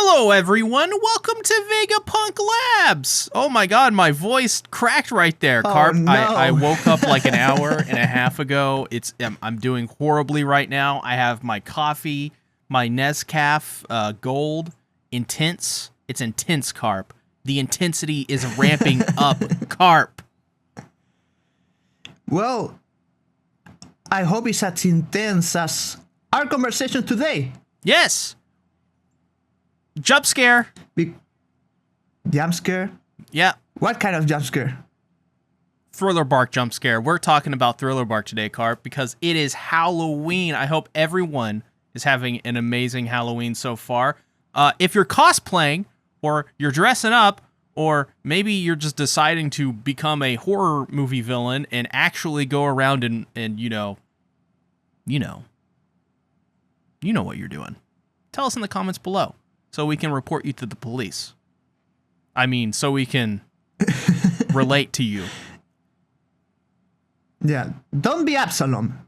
Hello, everyone. Welcome to Vegapunk Labs. Oh my God, my voice cracked right there, Carp. No. I woke up like an hour and a half ago. I'm doing horribly right now. I have my coffee, my Nescafe Gold, intense. It's intense, Carp. The intensity is ramping up, Carp. Well, I hope it's as intense as our conversation today. Yes. Jump scare. Jump scare? Yeah. What kind of jump scare? Thriller Bark jump scare. We're talking about Thriller Bark today, Carp, because it is Halloween. I hope everyone is having an amazing Halloween so far. If you're cosplaying, or you're dressing up, or maybe you're just deciding to become a horror movie villain and actually go around and you know what you're doing. Tell us in the comments below so we can report you to the police. I mean, so we can relate to you. Yeah, don't be Absalom.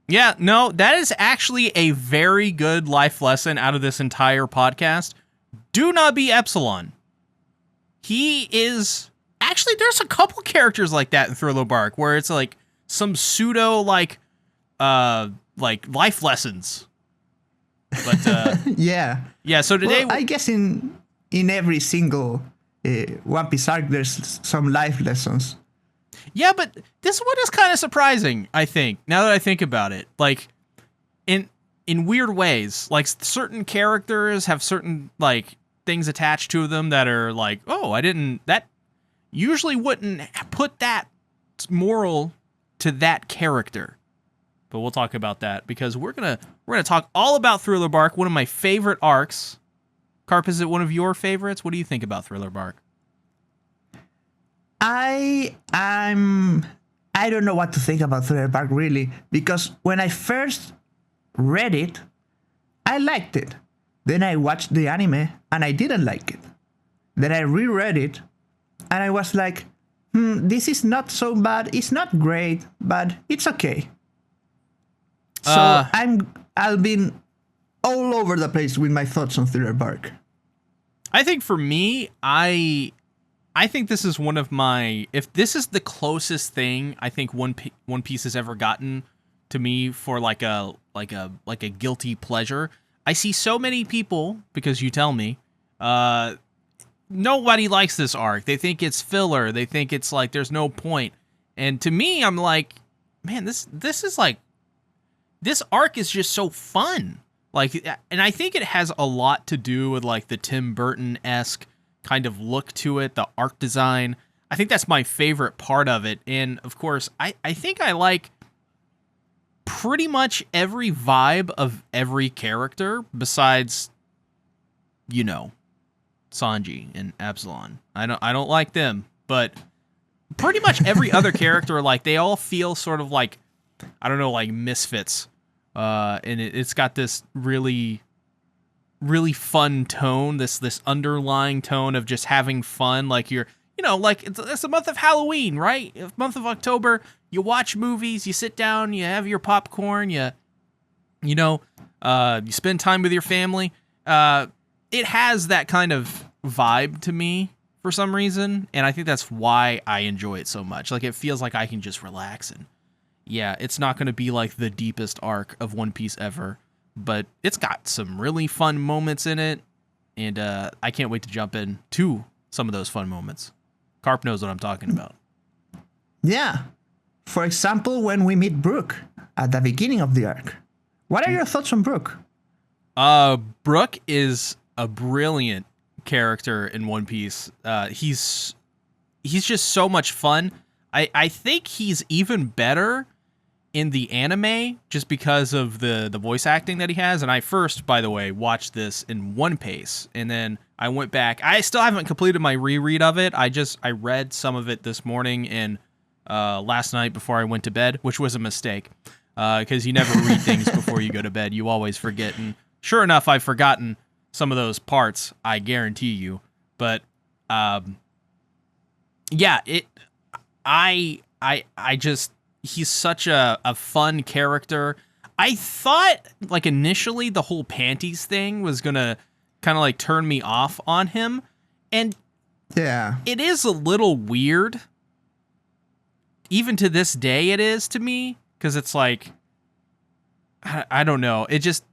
Yeah, no, that is actually a very good life lesson out of this entire podcast. Do not be Epsilon. He is... Actually, there's a couple characters like that in Thriller Bark, where it's like some pseudo, like life lessons. But, Yeah. Yeah, so today... Well, I guess in every single One Piece arc, there's some life lessons. Yeah, but this one is kind of surprising, I think, now that I think about it. Like, in weird ways. Like, certain characters have certain, like, things attached to them that are like, oh, that usually wouldn't put that moral to that character. But we'll talk about that, because we're gonna talk all about Thriller Bark, one of my favorite arcs. Carp, is it one of your favorites? What do you think about Thriller Bark? I don't know what to think about Thriller Bark, really, because when I first read it, I liked it. Then I watched the anime and I didn't like it. Then I reread it and I was like, this is not so bad. It's not great, but it's okay. So I've been all over the place with my thoughts on Thriller Bark. I think for me, I think this is one of my... If this is the closest thing I think One Piece has ever gotten to me for like a guilty pleasure. I see so many people, because you tell me, nobody likes this arc. They think it's filler. They think it's like there's no point. And to me, I'm like, man, this is like... This arc is just so fun. Like, and I think it has a lot to do with like the Tim Burton-esque kind of look to it, the art design. I think that's my favorite part of it. And of course, I think I like pretty much every vibe of every character besides, Sanji and Absalom. I don't like them, but pretty much every other character, like, they all feel sort of like, I don't know, like misfits. And it's got this really, really fun tone, this underlying tone of just having fun. Like like it's the month of Halloween, right? Month of October, you watch movies, you sit down, you have your popcorn, you spend time with your family. It has that kind of vibe to me for some reason, and I think that's why I enjoy it so much. Like, it feels like I can just relax, and yeah, it's not going to be like the deepest arc of One Piece ever, but it's got some really fun moments in it, and I can't wait to jump into some of those fun moments. Carp knows what I'm talking about. Yeah. For example, when we meet BROOK at the beginning of the arc. What are your thoughts on BROOK? BROOK is a brilliant character in One Piece. He's just so much fun. I think he's even better in the anime just because of the voice acting that he has. And I first, by the way, watched this in One Piece, and then I went back. I still haven't completed my reread of it. I read some of it this morning and last night before I went to bed, which was a mistake, because you never read things before you go to bed. You always forget. And sure enough, I've forgotten some of those parts, I guarantee you. But yeah, he's such a fun character. I thought like initially the whole panties thing was gonna kind of like turn me off on him, and Yeah. it is a little weird. Even to this day, it is to me, because it's like, I don't know. It just,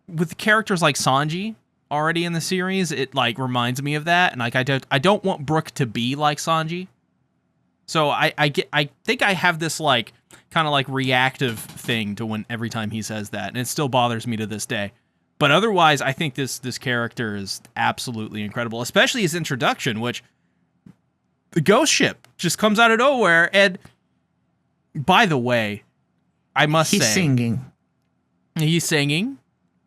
with characters like Sanji already in the series, it like reminds me of that, and like I don't want Brook to be like Sanji. So I think I have this like kind of like reactive thing to when every time he says that, and it still bothers me to this day. But otherwise, I think this character is absolutely incredible, especially his introduction, which the ghost ship just comes out of nowhere. And by the way, I must say, he's singing.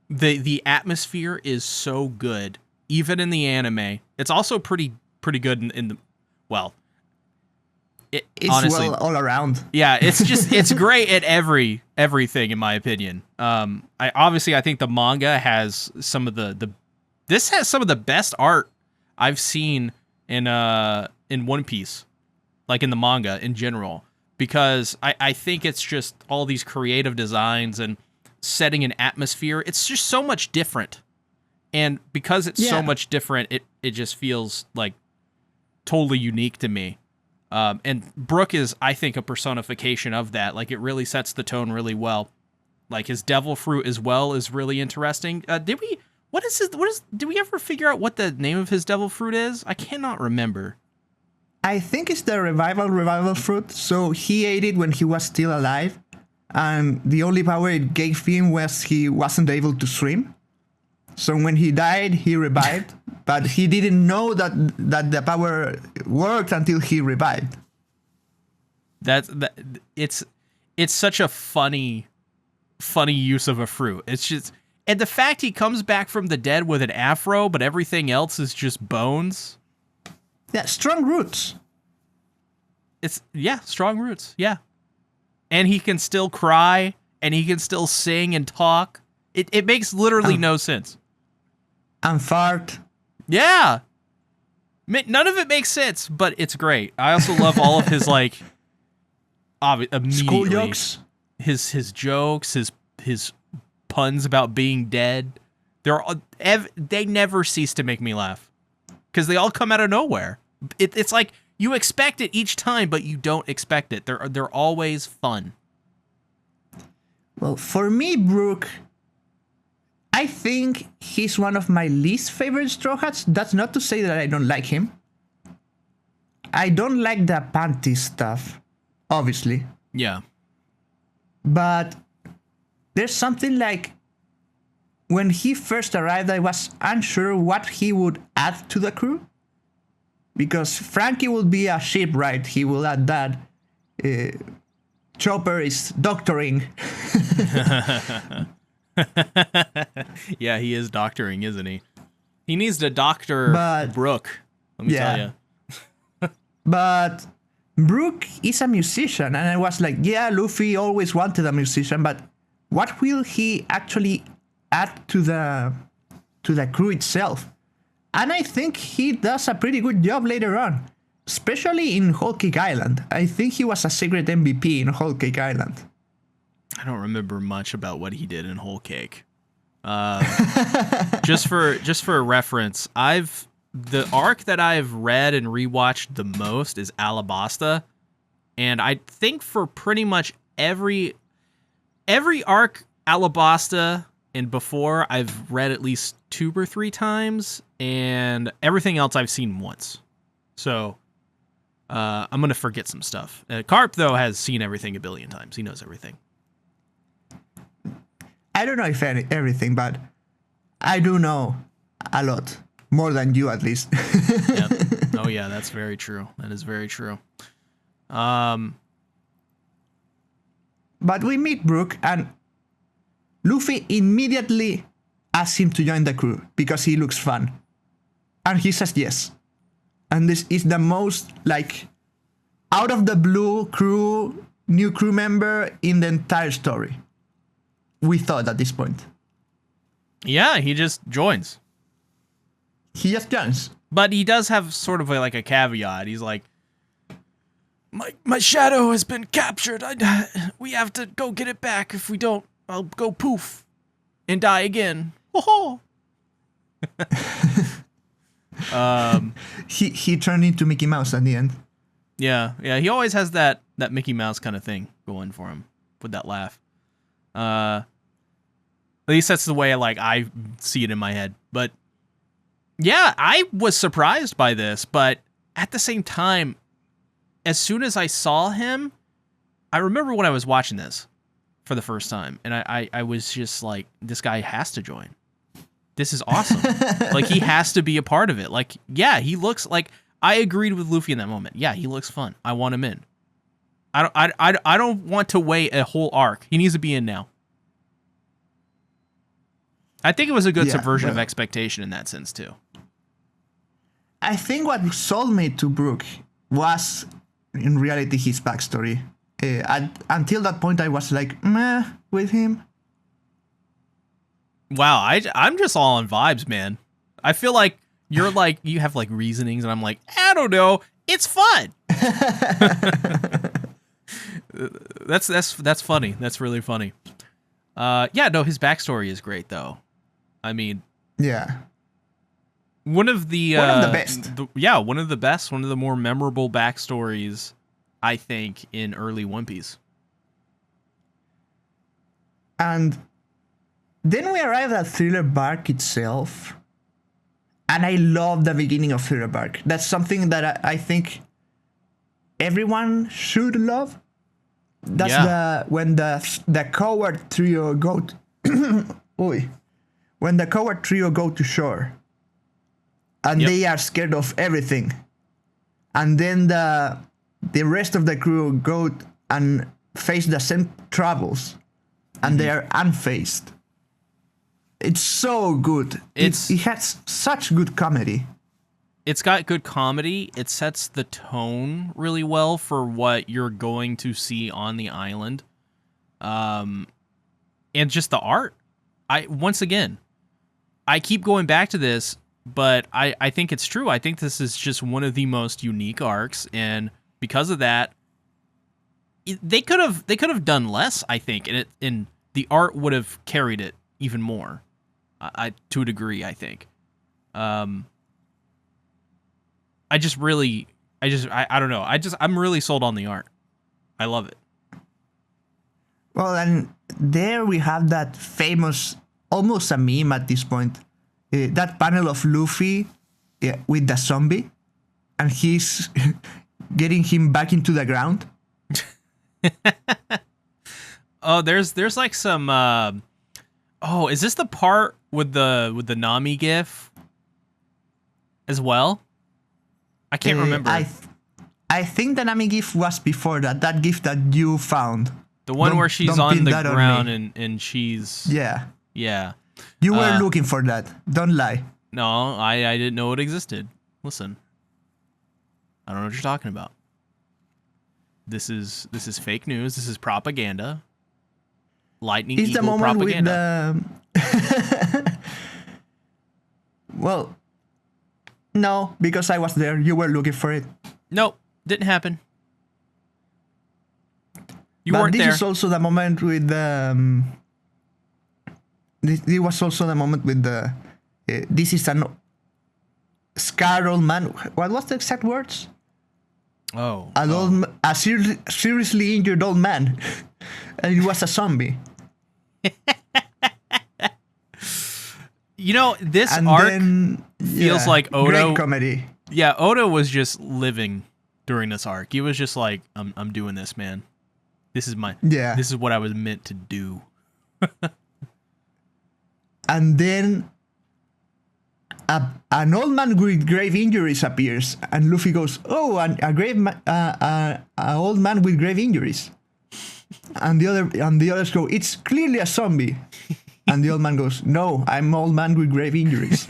The atmosphere is so good, even in the anime. It's also pretty good in the, well, it's honestly, well all around. Yeah, it's great at everything, in my opinion. I think the manga has some of this has some of the best art I've seen in One Piece, like in the manga in general, because I think it's just all these creative designs and setting an atmosphere. It's just so much different, and because it's so much different, it just feels like totally unique to me. And Brook is, I think, a personification of that. Like, it really sets the tone really well. Like, his devil fruit as well is really interesting. Did we ever figure out what the name of his devil fruit is? I cannot remember. I think it's the revival fruit. So he ate it when he was still alive, and the only power it gave him was he wasn't able to swim. So when he died, he revived, but he didn't know that the power worked until he revived. It's such a funny use of a fruit. It's just, and the fact he comes back from the dead with an afro, but everything else is just bones. Yeah, strong roots. Strong roots. Yeah, and he can still cry, and he can still sing and talk. It makes literally no sense. And fart. Yeah. None of it makes sense, but it's great. I also love all of his, like, immediately, school jokes. His jokes, his puns about being dead. They never cease to make me laugh, because they all come out of nowhere. It's like you expect it each time, but you don't expect it. They're always fun. Well, for me, Brook, I think he's one of my least favorite Straw Hats. That's not to say that I don't like him. I don't like the panty stuff, obviously. Yeah. But there's something like, when he first arrived, I was unsure what he would add to the crew. Because Frankie will be a shipwright, he will add that. Chopper is doctoring. Yeah, he is doctoring, isn't he? He needs to doctor Brook. Let me tell you. But Brook is a musician, and I was like, yeah, Luffy always wanted a musician, but what will he actually add to the crew itself? And I think he does a pretty good job later on, especially in Whole Cake Island. I think he was a secret MVP in Whole Cake Island. I don't remember much about what he did in Whole Cake. Just for reference, the arc that I've read and rewatched the most is Alabasta, and I think for pretty much every arc Alabasta and before, I've read at least 2 or 3 times, and everything else I've seen once. So I'm gonna forget some stuff. Carp, though, has seen everything a billion times. He knows everything. I don't know if everything, but I do know a lot. More than you, at least. Yep. Oh, yeah, that's very true. That is very true. But we meet Brook, and Luffy immediately asks him to join the crew because he looks fun. And he says yes. And this is the most, like, out of the blue new crew member in the entire story. We thought at this point. Yeah, he just joins. He just joins. But he does have sort of like a caveat. He's like, my shadow has been captured. We have to go get it back. If we don't, I'll go poof and die again. Ho He turned into Mickey Mouse at the end. Yeah. He always has that Mickey Mouse kind of thing going for him with that laugh. At least that's the way I see it in my head. But yeah, I was surprised by this, but at the same time, as soon as I saw him, I remember when I was watching this for the first time, and I was just like, this guy has to join. This is awesome. He has to be a part of it. Yeah, he looks like, I agreed with Luffy in that moment. Yeah, he looks fun. I want him in. I don't want to wait a whole arc. He needs to be in now. I think it was a good subversion of expectation in that sense too. I think what sold me to Brook was, in reality, his backstory. Until that point, I was like, meh, with him. Wow, I'm just all on vibes, man. I feel like you're you have reasonings, and I'm like, I don't know. It's fun. That's funny. That's really funny. Yeah, no, his backstory is great though. I mean, yeah. One of the best. One of the best, one of the more memorable backstories, I think, in early One Piece. And then we arrive at Thriller Bark itself. And I love the beginning of Thriller Bark. That's something that I think everyone should love. That's when the coward trio go when the coward trio go to shore. And they are scared of everything. And then the rest of the crew go and face the same troubles. And they are unfazed. It's so good. It has such good comedy. It's got good comedy. It sets the tone really well for what you're going to see on the island. And just the art. Once again, I keep going back to this, but I think it's true. I think this is just one of the most unique arcs, and because of that, they could have done less, I think, and the art would have carried it even more. To a degree, I think. I don't know. I'm really sold on the art. I love it. Well, and there we have that famous, almost a meme at this point, that panel of Luffy with the zombie, and he's getting him back into the ground. Oh, there's some. Is this the part with the Nami gif as well? I can't remember. I think the Nami gif was before that. That gif that you found. The one where she's on the ground and she's... Yeah. Yeah. You were looking for that. Don't lie. No, I didn't know it existed. Listen. I don't know what you're talking about. This is fake news. This is propaganda. Lightning It's equal the moment propaganda. with the... Well, no, because I was there. You were looking for it. Nope, didn't happen. You but weren't this there. is also the moment with the... This was also the moment with the... this is an scarred old man. What was the exact words? A seriously injured old man. And it was a zombie. You know, this arc feels like Oda. Great comedy. Yeah, Oda was just living during this arc. He was just like, I'm doing this, man. This is this is what I was meant to do. And then an old man with grave injuries appears, and Luffy goes, "Oh, an old man with grave injuries." And the others go, "It's clearly a zombie." And the old man goes, "No, I'm old man with grave injuries."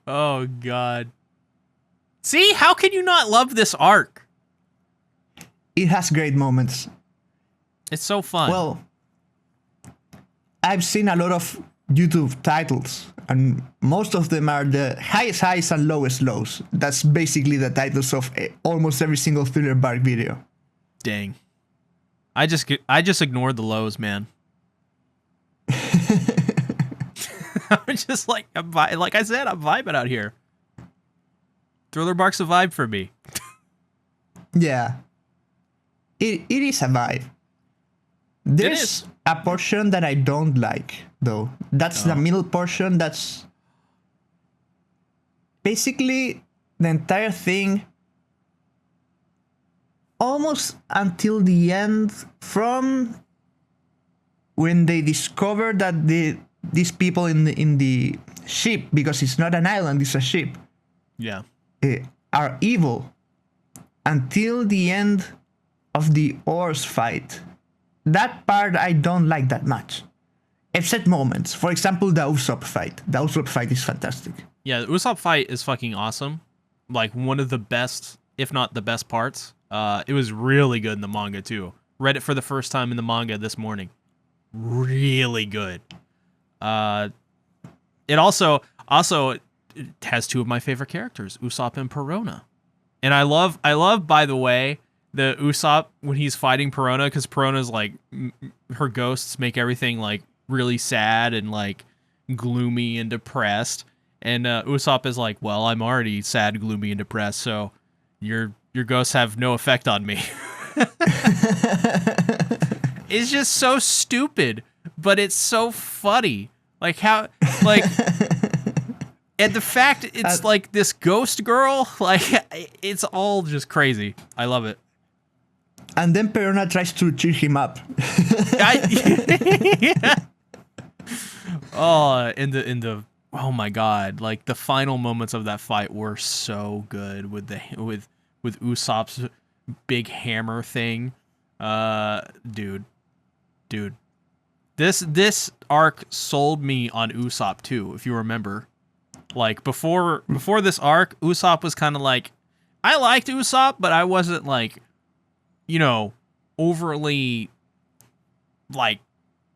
Oh God. See, how can you not love this arc? It has great moments. It's so fun. Well, I've seen a lot of YouTube titles, and most of them are the highest highs and lowest lows. That's basically the titles of almost every single Thriller Bark video. Dang. I just ignored the lows, man. I'm just like like I said, I'm vibing out here. Thriller Bark's a vibe for me. Yeah. It is a vibe. There's a portion that I don't like, though. That's the middle portion. That's basically the entire thing almost until the end, from when they discover that these people in the ship, because it's not an island, it's a ship, Yeah. are evil, until the end of the Oars fight. That part I don't like that much, except moments. For example, the Usopp fight. The Usopp fight is fantastic. Yeah, the Usopp fight is fucking awesome. Like, one of the best, if not the best parts. It was really good in the manga, too. Read it for the first time in the manga this morning. Really good. It also has two of my favorite characters, Usopp and Perona. And I love, by the way, the Usopp when he's fighting Perona, because Perona's like, her ghosts make everything like really sad and like gloomy and depressed. And Usopp is like, well, I'm already sad, gloomy, and depressed, so your ghosts have no effect on me. It's just so stupid, but it's so funny. Like how, like, and the fact it's like this ghost girl, like it's all just crazy. I love it. And then Perona tries to cheer him up. Yeah. Oh, in the oh my god, like the final moments of that fight were so good with Usopp's big hammer thing. Dude. This arc sold me on Usopp too, if you remember. Like before this arc, Usopp was kind of like, I liked Usopp, but I wasn't like, you know, overly like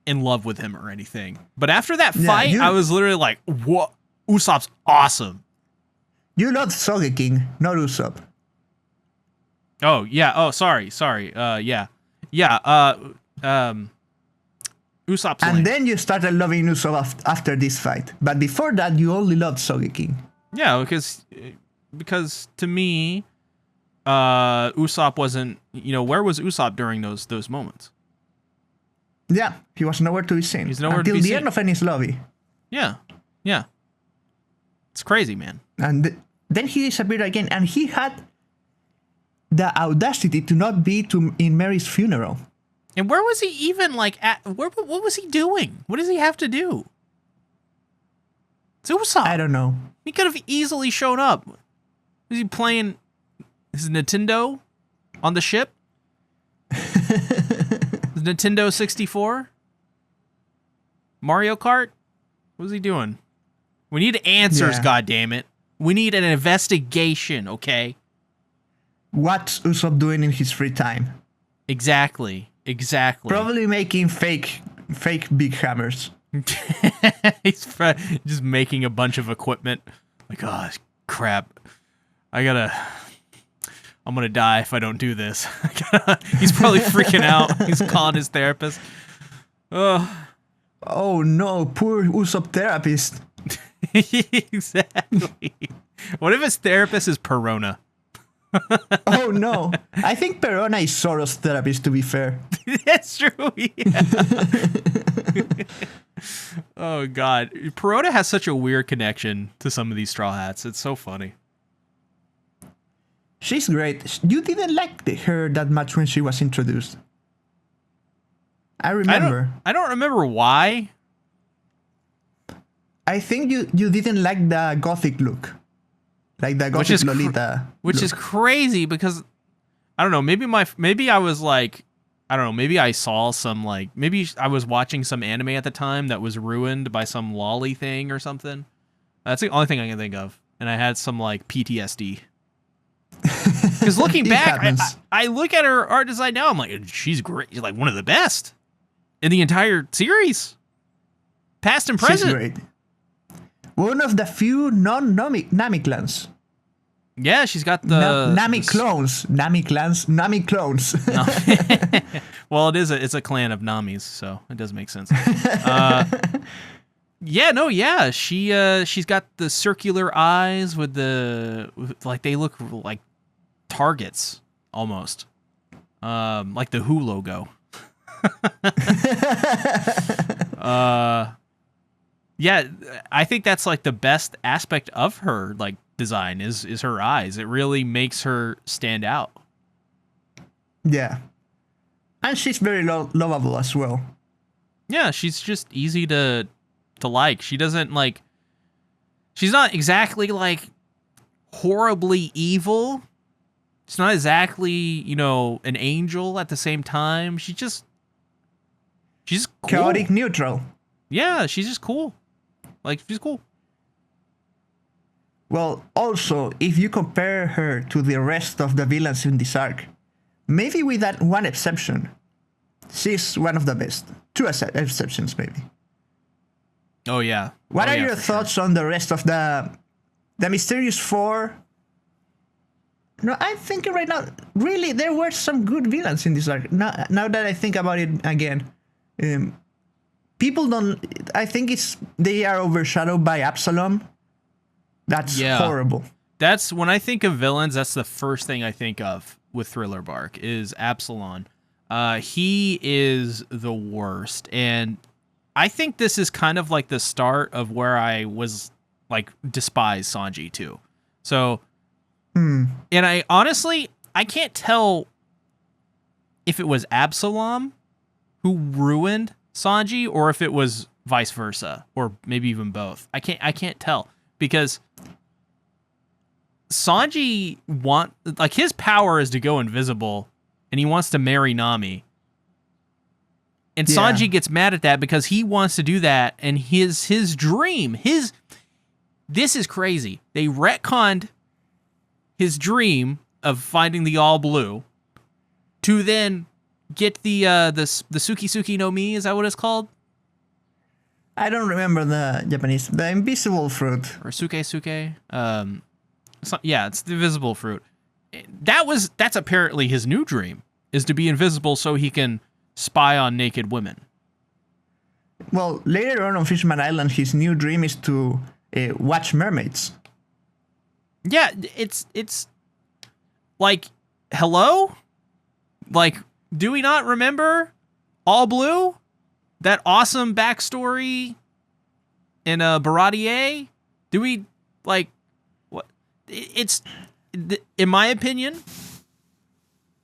in love with him or anything. But after that fight, I was literally like, what? Usopp's awesome. You love Sogeking, not Usopp. Oh, yeah. Oh, sorry. Yeah. Usopp's lame. And then you started loving Usopp after this fight. But before that, you only loved Sogeking. Yeah, because to me, Usopp wasn't, you know, where was Usopp during those moments? Yeah, he was nowhere to be seen. He's nowhere until to be the seen. end of Enies Lobby. Yeah. It's crazy, man. And then he disappeared again, and he had the audacity to not be in Mary's funeral. And where was he even, like, at? What was he doing? What does he have to do? It's Usopp. I don't know. He could have easily shown up. Was he playing his Nintendo on the ship? His Nintendo 64? Mario Kart? What was he doing? We need answers, goddammit. We need an investigation, okay? What's Usopp doing in his free time? Exactly. Probably making fake big hammers. He's just making a bunch of equipment. Like, oh, crap. I'm gonna die if I don't do this. He's probably freaking out. He's calling his therapist. Oh no, poor Usopp therapist. Exactly. What if his therapist is Perona? Oh no. I think Perona is Zoro's therapist, to be fair. That's true, yeah. Oh god. Perona has such a weird connection to some of these Straw Hats. It's so funny. She's great. You didn't like her that much when she was introduced. I remember. I don't remember why. I think you didn't like the gothic look. Like the gothic Lolita which look. is crazy because I don't know, maybe I was like, I don't know, maybe I saw some like, maybe I was watching some anime at the time that was ruined by some lolly thing or something. That's the only thing I can think of. And I had some like PTSD. Because looking back, I look at her art design now, I'm like, she's great. She's like one of the best in the entire series. Past and present. She's great. One of the few non-Nami clans. Yeah, she's got the Nami clones. Nami clans. Nami clones. No. Well, it's a clan of Namis, so it does make sense. Yeah, she's got the circular eyes with like they look like targets almost, like the Who logo. Yeah, I think that's like the best aspect of her like design is her eyes. It really makes her stand out. Yeah, and she's very lovable as well. Yeah, she's just easy to like. She doesn't like. She's not exactly like horribly evil. It's not exactly, an angel at the same time. She's cool. Chaotic neutral. Yeah, she's just cool. Like, she's cool. Well, also, if you compare her to the rest of the villains in this arc, maybe with that one exception, she's one of the best. Two exceptions, maybe. Oh, yeah. What are your thoughts on the rest of the Mysterious Four? No, I'm thinking right now, really, there were some good villains in this arc. Now that I think about it again, people don't. I think they are overshadowed by Absalom. That's horrible. That's when I think of villains. That's the first thing I think of with Thriller Bark is Absalom. He is the worst, and I think this is kind of like the start of where I was like despise Sanji too. So, and I honestly I can't tell if it was Absalom who ruined Sanji or if it was vice versa or maybe even both. I can't tell because Sanji his power is to go invisible and he wants to marry Nami. And Sanji gets mad at that because he wants to do that and his dream, this is crazy. They retconned his dream of finding the All Blue to then get the Suki no Mi, is that what it's called? I don't remember the Japanese. The invisible fruit. Or Suke. Yeah, it's the invisible fruit. That's apparently his new dream, is to be invisible so he can spy on naked women. Well, later on Fishman Island, his new dream is to watch mermaids. Yeah, it's like, hello? Like, do we not remember All Blue? That awesome backstory in Baratier? Do we, like, what? It's, in my opinion,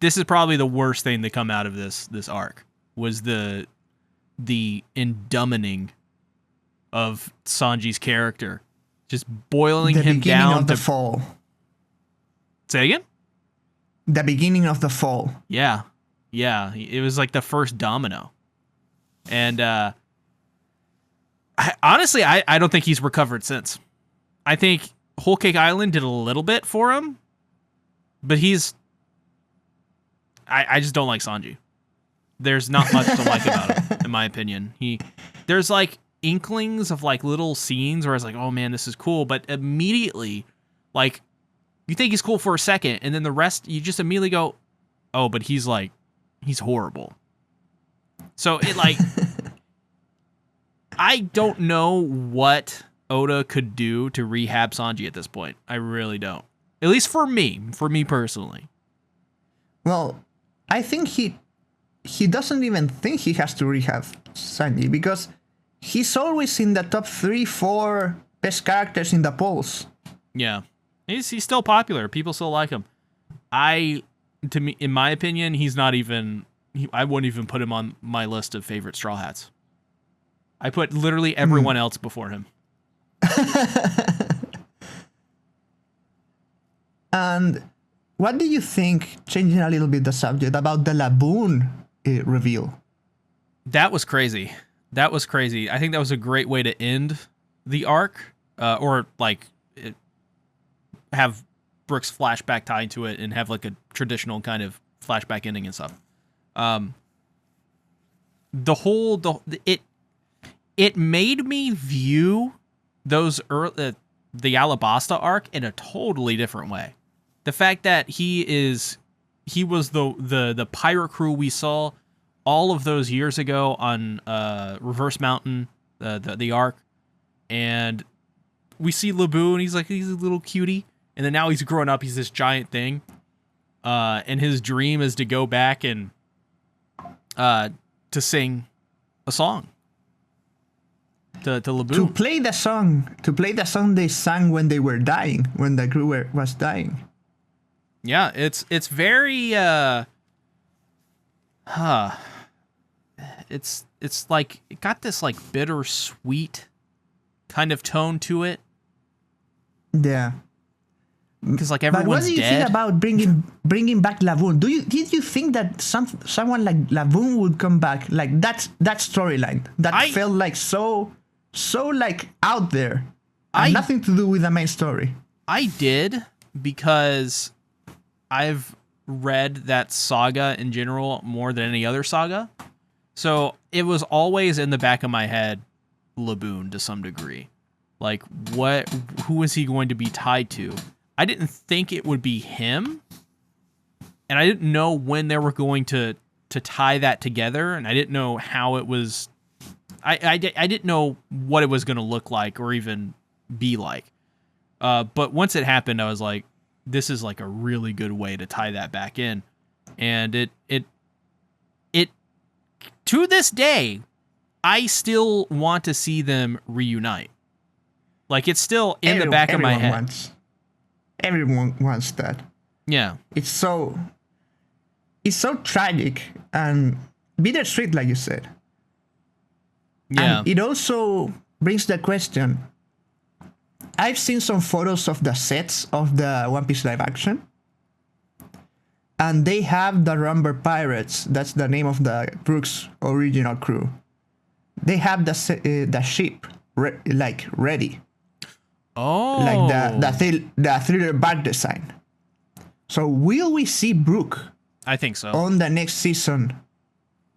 this is probably the worst thing to come out of this arc, was the endumbing of Sanji's character. Just boiling him down. The beginning of the fall. Say again? The beginning of the fall. Yeah. It was like the first domino. And honestly, I don't think he's recovered since. I think Whole Cake Island did a little bit for him, but I just don't like Sanji. There's not much to like about him, in my opinion. There's like inklings of like little scenes where I was like, oh man, this is cool, but immediately, like, you think he's cool for a second, and then the rest, you just immediately go, oh, but he's horrible. So it like, I don't know what Oda could do to rehab Sanji at this point. I really don't. At least for me personally. Well, I think he doesn't even think he has to rehab Sanji because he's always in the top 3-4 best characters in the polls. Yeah. He's still popular. People still like him. In my opinion, he's not even... I wouldn't even put him on my list of favorite Straw Hats. I put literally everyone else before him. And what do you think, changing a little bit the subject, about the Laboon reveal? That was crazy. I think that was a great way to end the arc, or like have Brook's flashback tied to it and have like a traditional kind of flashback ending and stuff. It made me view those the Alabasta arc in a totally different way. The fact that he was the pirate crew we saw all of those years ago on Reverse Mountain, the arc, and we see Laboon. He's a little cutie, and then now he's grown up. He's this giant thing, and his dream is to go back and to sing a song to Laboon. To play the song they sang when they were dying, when the crew was dying. Yeah, it's very it's like it got this like bittersweet kind of tone to it. Yeah. Because like But what everyone's do you dead. think about bringing back Laboon? Did you think that someone like Laboon would come back? Like that storyline that felt like so like out there, and nothing to do with the main story. I did, because I've read that saga in general more than any other saga, so it was always in the back of my head, Laboon to some degree. Like, who is he going to be tied to? I didn't think it would be him, and I didn't know when they were going to tie that together, and I didn't know how it was. I didn't know what it was going to look like or even be like. But once it happened, I was like, this is like a really good way to tie that back in, and it to this day, I still want to see them reunite. Like, it's still in the back of my head. Everyone wants that. Yeah. It's so tragic and bittersweet, like you said. Yeah. And it also brings the question. I've seen some photos of the sets of the One Piece live action, and they have the Rumber Pirates. That's the name of the Brook's original crew. They have the ship ready. Oh. Like the thriller bark design. So will we see Brook? I think so. On the next season.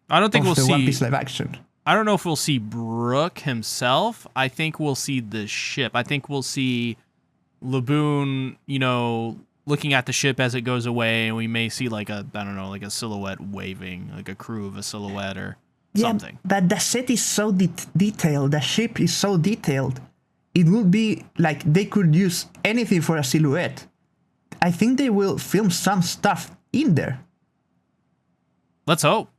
I don't think we'll see One Piece live action. I don't know if we'll see Brook himself. I think we'll see the ship. I think we'll see Laboon, looking at the ship as it goes away, and we may see like a silhouette waving, like a crew of a silhouette or something. Yeah, but the set is so detailed. The ship is so detailed. It would be like they could use anything for a silhouette. I think they will film some stuff in there. Let's hope.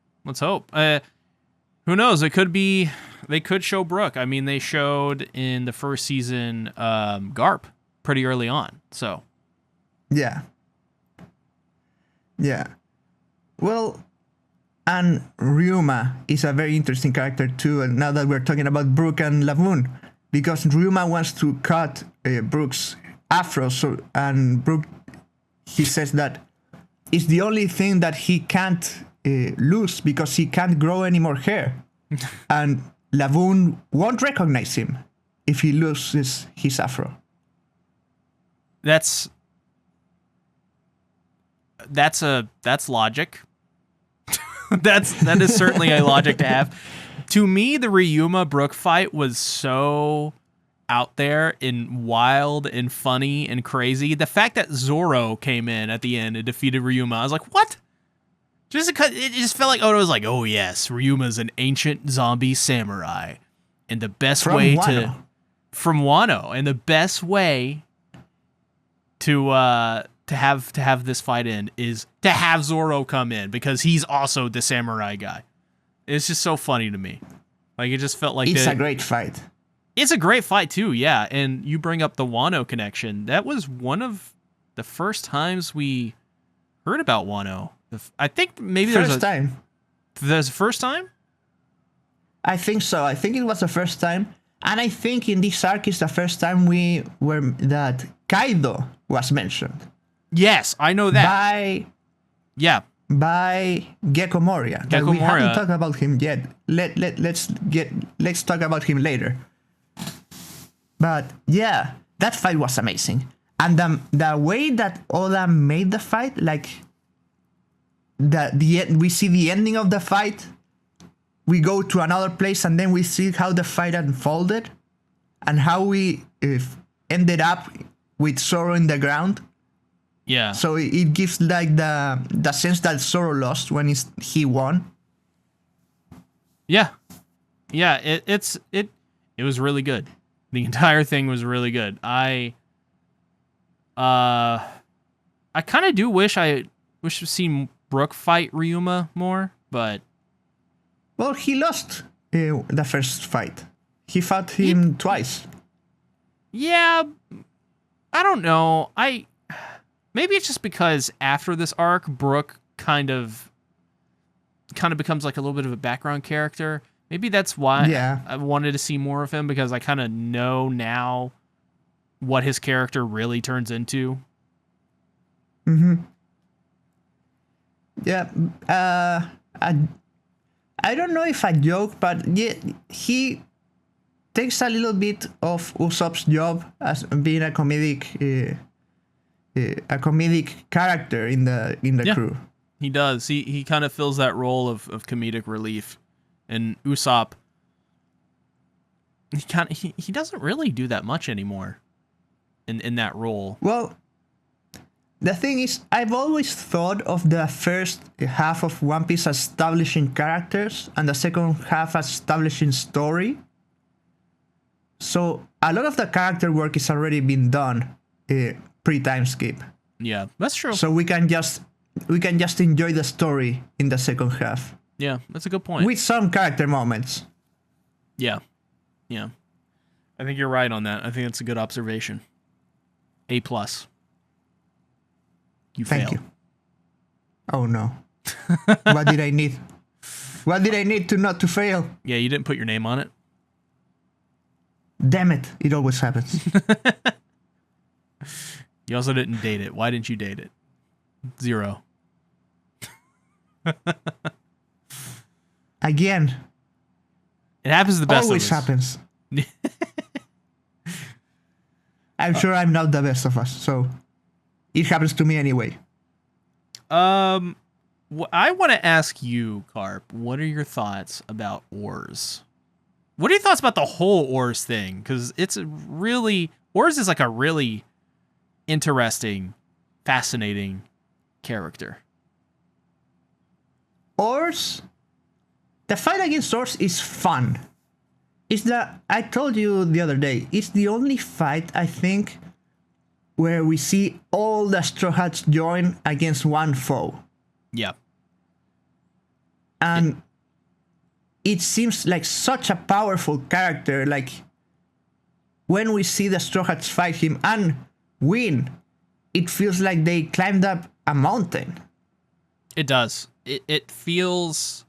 Who knows? It could be. They could show Brook. I mean, they showed in the first season Garp pretty early on. So. Yeah. Well, and Ryuma is a very interesting character too. And now that we're talking about Brook and Laboon, because Ryuma wants to cut Brook's afro, and Brook, he says that it's the only thing that he can't lose because he can't grow any more hair, and Laboon won't recognize him if he loses his afro. That's logic. that is certainly a logic to have. To me, the Ryuma Brook fight was so out there and wild and funny and crazy. The fact that Zoro came in at the end and defeated Ryuma, I was like, what? Just because it just felt like, it was like, oh yes, Ryuma's an ancient zombie samurai, and the best way from Wano, and the best way to have this fight end is to have Zoro come in, because he's also the samurai guy. It's just so funny to me. Like, it just felt like it's a great fight. It's a great fight too, yeah. And you bring up the Wano connection. That was one of the first times we heard about Wano. I think maybe there's a first time? I think so. I think it was the first time. And I think in this arc is the first time that Kaido was mentioned. Yes, I know that. By Gecko Moria. We haven't talked about him yet. Let's talk about him later. But yeah, that fight was amazing. And the way that Oda made the fight, like we see the ending of the fight, we go to another place, and then we see how the fight unfolded and how we ended up with Zoro in the ground. Yeah. So it gives like the sense that Zoro lost when he won. Yeah. Yeah, it was really good. The entire thing was really good. I kind of do wish we've seen Brook fight Ryuma more, but Well, he lost the first fight. He fought him twice. yeah, I don't know. Maybe it's just because after this arc, Brook kind of becomes like a little bit of a background character. Maybe that's why Yeah. I wanted to see more of him, because I kind of know now what his character really turns into. Yeah. I don't know if I joke, but yeah, he takes a little bit of Usopp's job as being a comedic character in the Yeah. crew. He does. He kind of fills that role of comedic relief. And Usopp, he doesn't really do that much anymore in that role. Well, the thing is, I've always thought of the first half of One Piece as establishing characters and the second half as establishing story. So a lot of the character work is already been done pre-time skip. Yeah, that's true. So we can just enjoy the story in the second half. Yeah, that's a good point. With some character moments. Yeah. Yeah. I think you're right on that. I think that's a good observation. A+. You Thank fail. you. Oh no. What did I need? What did I need to not to fail? Yeah, you didn't put your name on it. Damn it. It always happens. You also didn't date it. Why didn't you date it? 0. Again. It happens to the best Always of us. happens. I'm sure I'm not the best of us, so it happens to me anyway. I want to ask you, Carp, what are your thoughts about oars? What are your thoughts about the whole oars thing? Because oars is like a really interesting, fascinating character. Oars, the fight against Oars is fun. I told you the other day, it's the only fight, I think, where we see all the Straw Hats join against one foe. Yeah. And it seems like such a powerful character. Like, when we see the Straw Hats fight him and win, it feels like they climbed up a mountain. It does. It feels...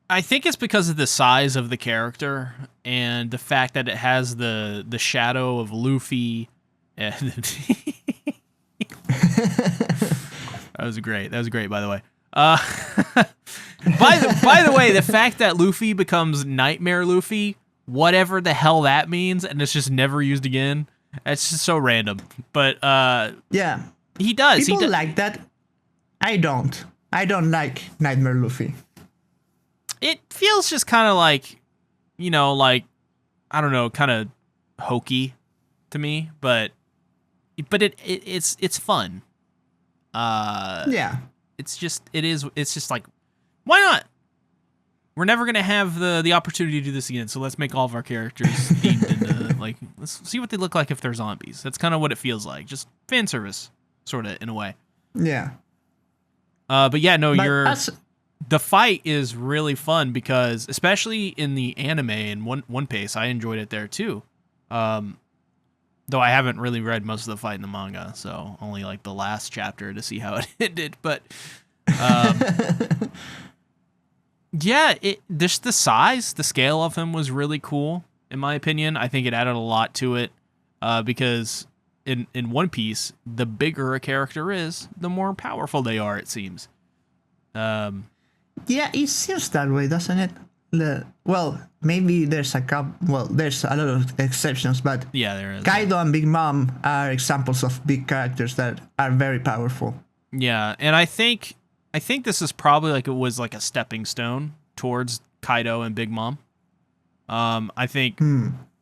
I think it's because of the size of the character and the fact that it has the shadow of Luffy. That was great. That was great, by the way. By the way, the fact that Luffy becomes Nightmare Luffy, whatever the hell that means, and it's just never used again. It's just so random. But yeah, he does. People like that. I don't like Nightmare Luffy. It feels just kind of like, like, I don't know, kind of hokey to me, but it's fun. Yeah. It's just like, why not? We're never going to have the opportunity to do this again, so let's make all of our characters themed into, like, let's see what they look like if they're zombies. That's kind of what it feels like. Just fan service, sort of, in a way. Yeah. But yeah, no, the fight is really fun because, especially in the anime and One Piece, I enjoyed it there too. Though I haven't really read most of the fight in the manga, so only like the last chapter to see how it ended. But yeah, just the size, the scale of him was really cool, in my opinion. I think it added a lot to it because in One Piece, the bigger a character is, the more powerful they are, it seems. Yeah, it seems that way, doesn't it? Well, maybe there's a there's a lot of exceptions, but yeah, there is. Kaido and Big Mom are examples of big characters that are very powerful. Yeah, and I think this is probably like it was like a stepping stone towards Kaido and Big Mom. I think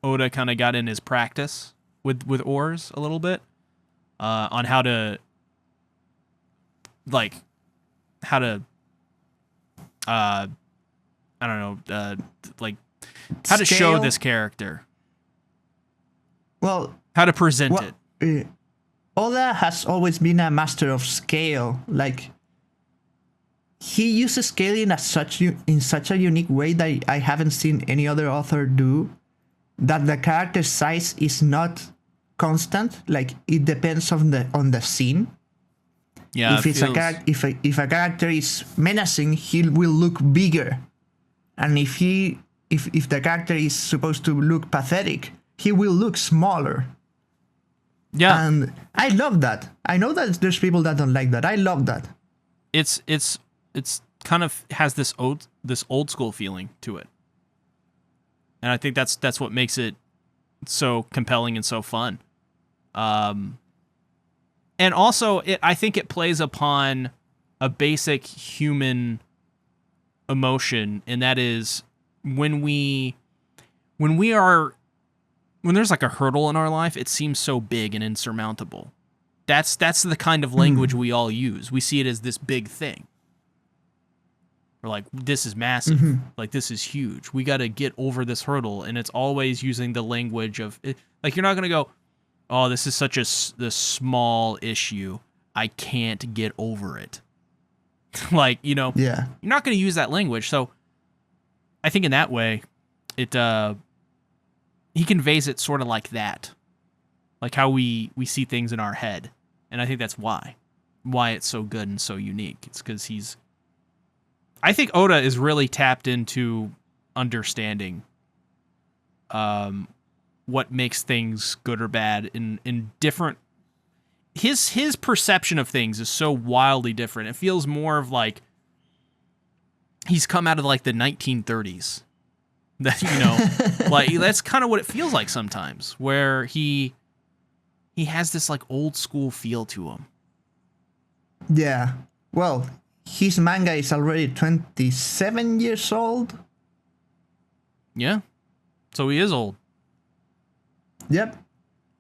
Oda kind of got in his practice with oars a little bit. on how to like how to I don't know like how to show Scale? this character, Well, how to present what, it. Oda has always been a master of scale. Like, he uses scale in such a unique way that I haven't seen any other author do. That the character size is not constant. Like, it depends on the scene. Yeah, If if a character is menacing, he will look bigger, and if the character is supposed to look pathetic, he will look smaller. yeah. And I love that. I know that there's people that don't like that. I love that. It's kind of has this old school feeling to it, and I think that's what makes it so compelling and so fun. And also, I think it plays upon a basic human emotion, and that is when there's like a hurdle in our life, it seems so big and insurmountable. That's the kind of language we all use. We see it as this big thing. We're like, this is massive. Like, this is huge. We got to get over this hurdle, and it's always using the language of like, you're not gonna go, oh, this is such this small issue, I can't get over it. Like, you know, Yeah. you're not going to use that language. So I think in that way, he conveys it sort of like that, like how we see things in our head. And I think that's why it's so good and so unique. It's because I think Oda is really tapped into understanding what makes things good or bad in different. His perception of things is so wildly different. It feels more of like he's come out of like the 1930s. That, you know, like that's kind of what it feels like sometimes, where he has this like old school feel to him. Yeah. Well, his manga is already 27 years old. Yeah. So he is old. Yep.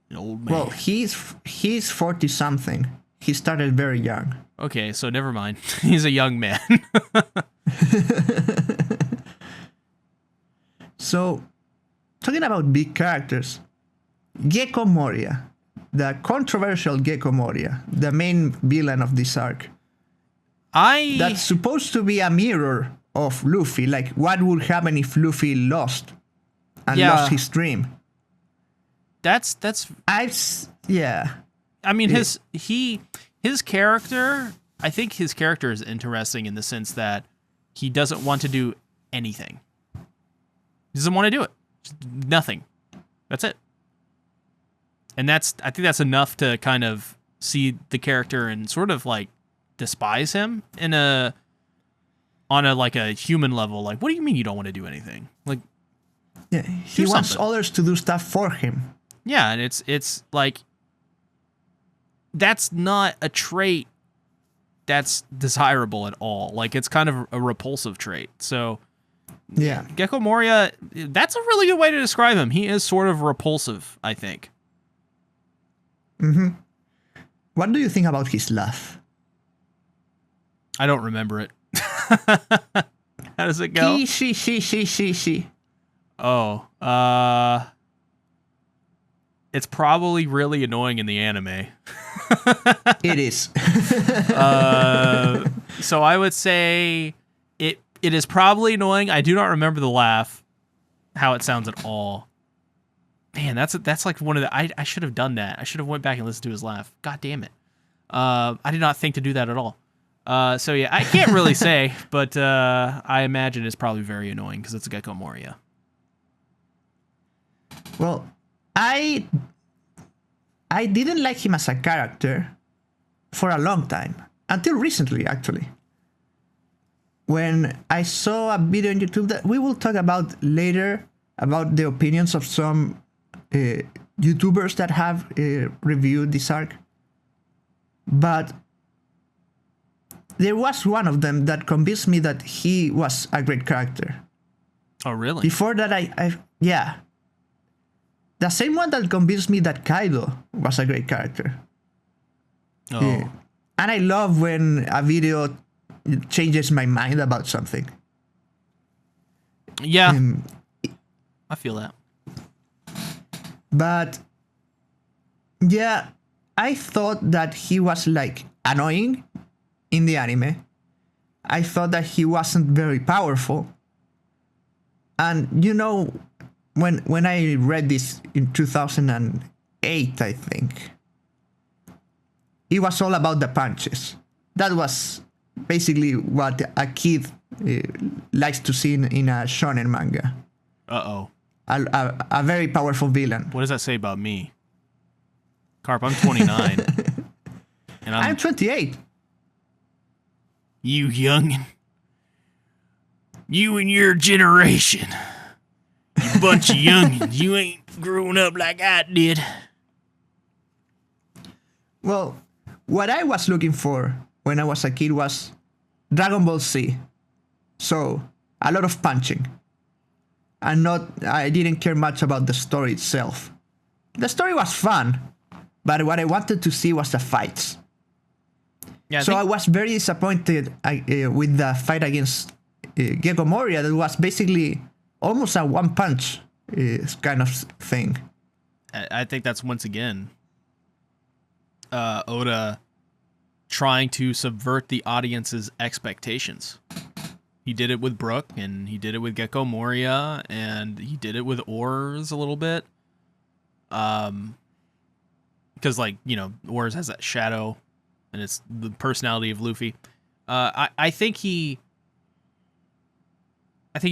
An old man. Well, he's 40 something. He started very young. Okay, so never mind. He's a young man. So, talking about big characters, Gecko Moria, the controversial Gecko Moria, the main villain of this arc, that's supposed to be a mirror of Luffy. Like, what would happen if Luffy lost and lost his dream? That's yeah. I mean, his character, I think his character is interesting in the sense that he doesn't want to do anything. He doesn't want to do it. Just nothing. That's it. And I think that's enough to kind of see the character and sort of like despise him on a like a human level. Like, what do you mean you don't want to do anything? Like, yeah, he wants others to do stuff for him. Yeah, and it's like that's not a trait that's desirable at all. Like, it's kind of a repulsive trait. So yeah, Gecko Moria, that's a really good way to describe him. He is sort of repulsive, I think. What do you think about his laugh? I don't remember it. How does it go? She. Oh, it's probably really annoying in the anime. It is. So I would say it is probably annoying. I do not remember the laugh, how it sounds at all. Man, that's like one of the. I should have done that. I should have went back and listened to his laugh. God damn it. I did not think to do that at all. So yeah, I can't really say, but I imagine it's probably very annoying because it's Gecko Moria. Well, I didn't like him as a character for a long time, until recently, actually. When I saw a video on YouTube that we will talk about later, about the opinions of some YouTubers that have reviewed this arc. But there was one of them that convinced me that he was a great character. Oh, really? Before that, yeah. The same one that convinced me that Kaido was a great character. Oh, And I love when a video changes my mind about something. yeah, Um, I feel that. but yeah, I thought that he was like annoying in the anime. I thought that he wasn't very powerful. And you know, when I read this in 2008, I think, it was all about the punches. That was basically what a kid likes to see in a shonen manga. Uh-oh. A very powerful villain. What does that say about me? Carp, I'm 29. And I'm 28. You youngin'. You and your generation. You bunch of youngins. You ain't growing up like I did. Well, what I was looking for when I was a kid was Dragon Ball Z. So, a lot of punching. And I didn't care much about the story itself. The story was fun, but what I wanted to see was the fights. Yeah, I was very disappointed with the fight against Gecko Moria. That was basically almost a one punch kind of thing. I think that's once again Oda trying to subvert the audience's expectations. He did it with Brook, and he did it with Gecko Moria, and he did it with Oars a little bit. Because, like, you know, Oars has that shadow, and it's the personality of Luffy. I think he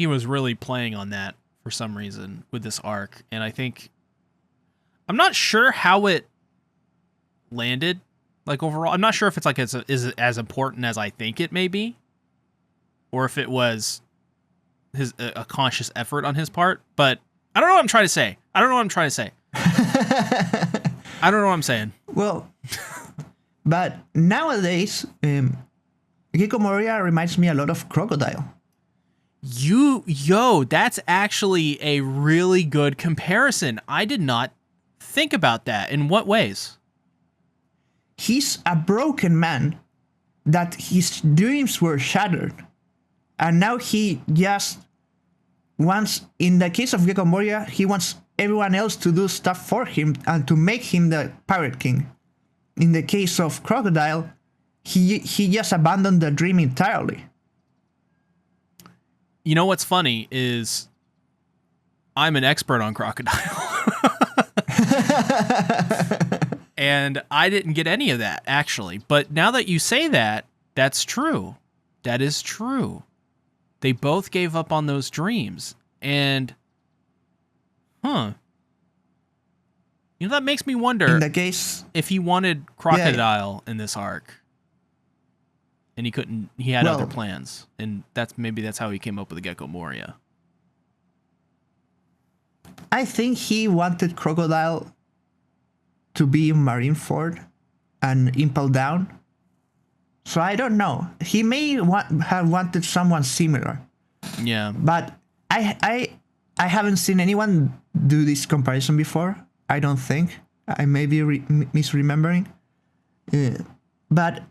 was really playing on that for some reason with this arc, and I'm not sure how it landed, like, overall. I'm not sure if it's like is as important as I think it may be, or if it was a conscious effort on his part. But I don't know what I'm trying to say. I don't know what I'm saying. Well, but nowadays, Gecko Moria reminds me a lot of Crocodile. That's actually a really good comparison. I did not think about that. In what ways? He's a broken man that his dreams were shattered. And now he just wants, in the case of Gecko Moria, he wants everyone else to do stuff for him and to make him the Pirate King. In the case of Crocodile, he just abandoned the dream entirely. You know what's funny is I'm an expert on Crocodile. And I didn't get any of that, actually. But now that you say that, that's true. That is true. They both gave up on those dreams. And, you know, that makes me wonder in the case, if he wanted Crocodile in this arc. And he had other plans. And maybe that's how he came up with the Gecko Moria. I think he wanted Crocodile to be in Marineford and Impel Down. So I don't know. He may have wanted someone similar. Yeah. But I haven't seen anyone do this comparison before. I don't think. I may be misremembering. But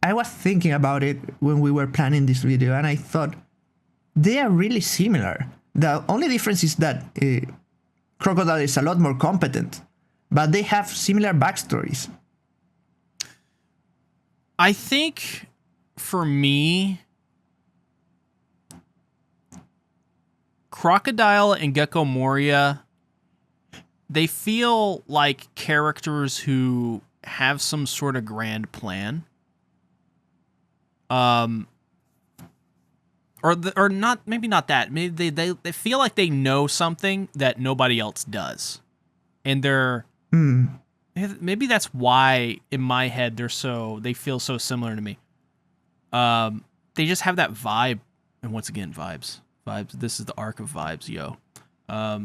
I was thinking about it when we were planning this video, and I thought they are really similar. The only difference is that Crocodile is a lot more competent, but they have similar backstories. I think, for me, Crocodile and Gecko Moria, they feel like characters who have some sort of grand plan. Or not, maybe not that. Maybe they feel like they know something that nobody else does. And maybe that's why in my head they feel so similar to me. They just have that vibe, and once again, vibes. This is the arc of vibes, yo. I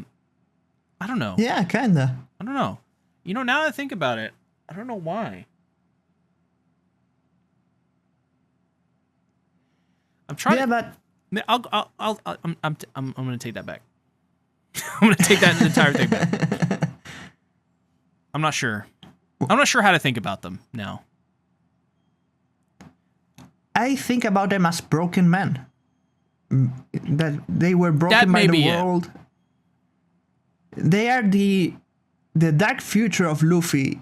don't know. Yeah, kinda. I don't know. You know, now that I think about it, I don't know why. I'm trying. Yeah, but I'm gonna take that back. I'm gonna take that entire thing back. I'm not sure. I'm not sure how to think about them now. I think about them as broken men. That they were broken That by may the be it. world. They are the dark future of Luffy.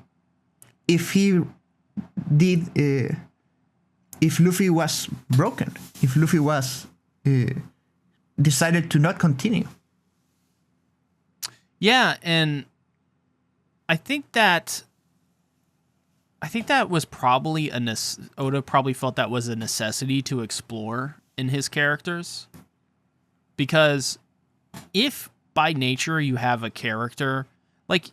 If he did, if Luffy was broken, if Luffy was decided to not continue. Yeah, and I think that was probably Oda probably felt that was a necessity to explore in his characters, because if by nature you have a character, like,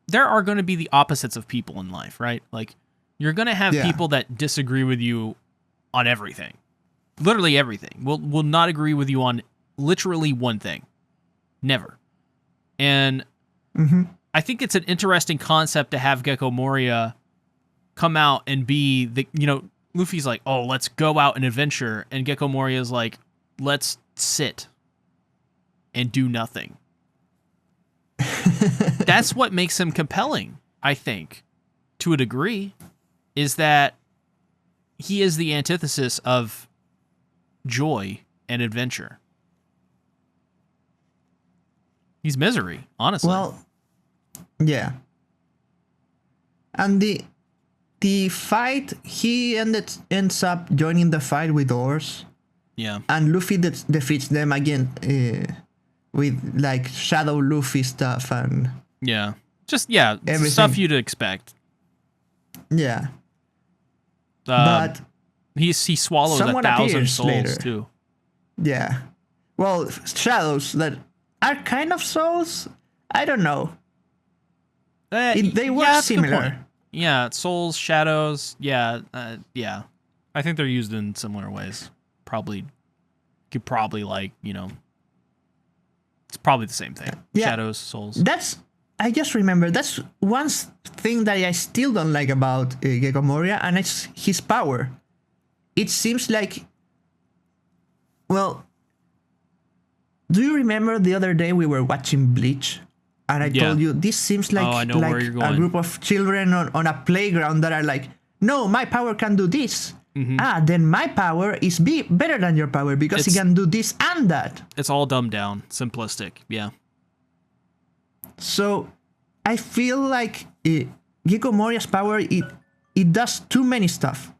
there are going to be the opposites of people in life, right? Like, you're going to have people that disagree with you on everything, literally everything. Will not agree with you on literally one thing, never. And I think it's an interesting concept to have Gecko Moria come out and be the, Luffy's like, oh, let's go out and adventure. And Gecko Moria is like, let's sit and do nothing. That's what makes him compelling, I think, to a degree, is that he is the antithesis of joy and adventure. He's misery, honestly. Well, yeah. And the fight, he ends up joining the fight with Oars. Yeah. And Luffy defeats them again with like Shadow Luffy stuff and yeah, just everything. Stuff you'd expect. Yeah. But he swallows 1,000 souls later, too. Yeah. Well, shadows that are kind of souls. I don't know. They work similar. Yeah, souls, shadows. Yeah, yeah. I think they're used in similar ways. Could probably it's probably the same thing. Yeah. Shadows, souls. I just remember, that's one thing that I still don't like about Gecko Moria, and it's his power. It seems like, well, do you remember the other day we were watching Bleach? And I told you, this seems like, a group of children on a playground that are like, no, my power can do this. Mm-hmm. Then my power is better than your power because it can do this and that. It's all dumbed down, simplistic, yeah. So I feel like Gecko Moria's power, it does too many stuff.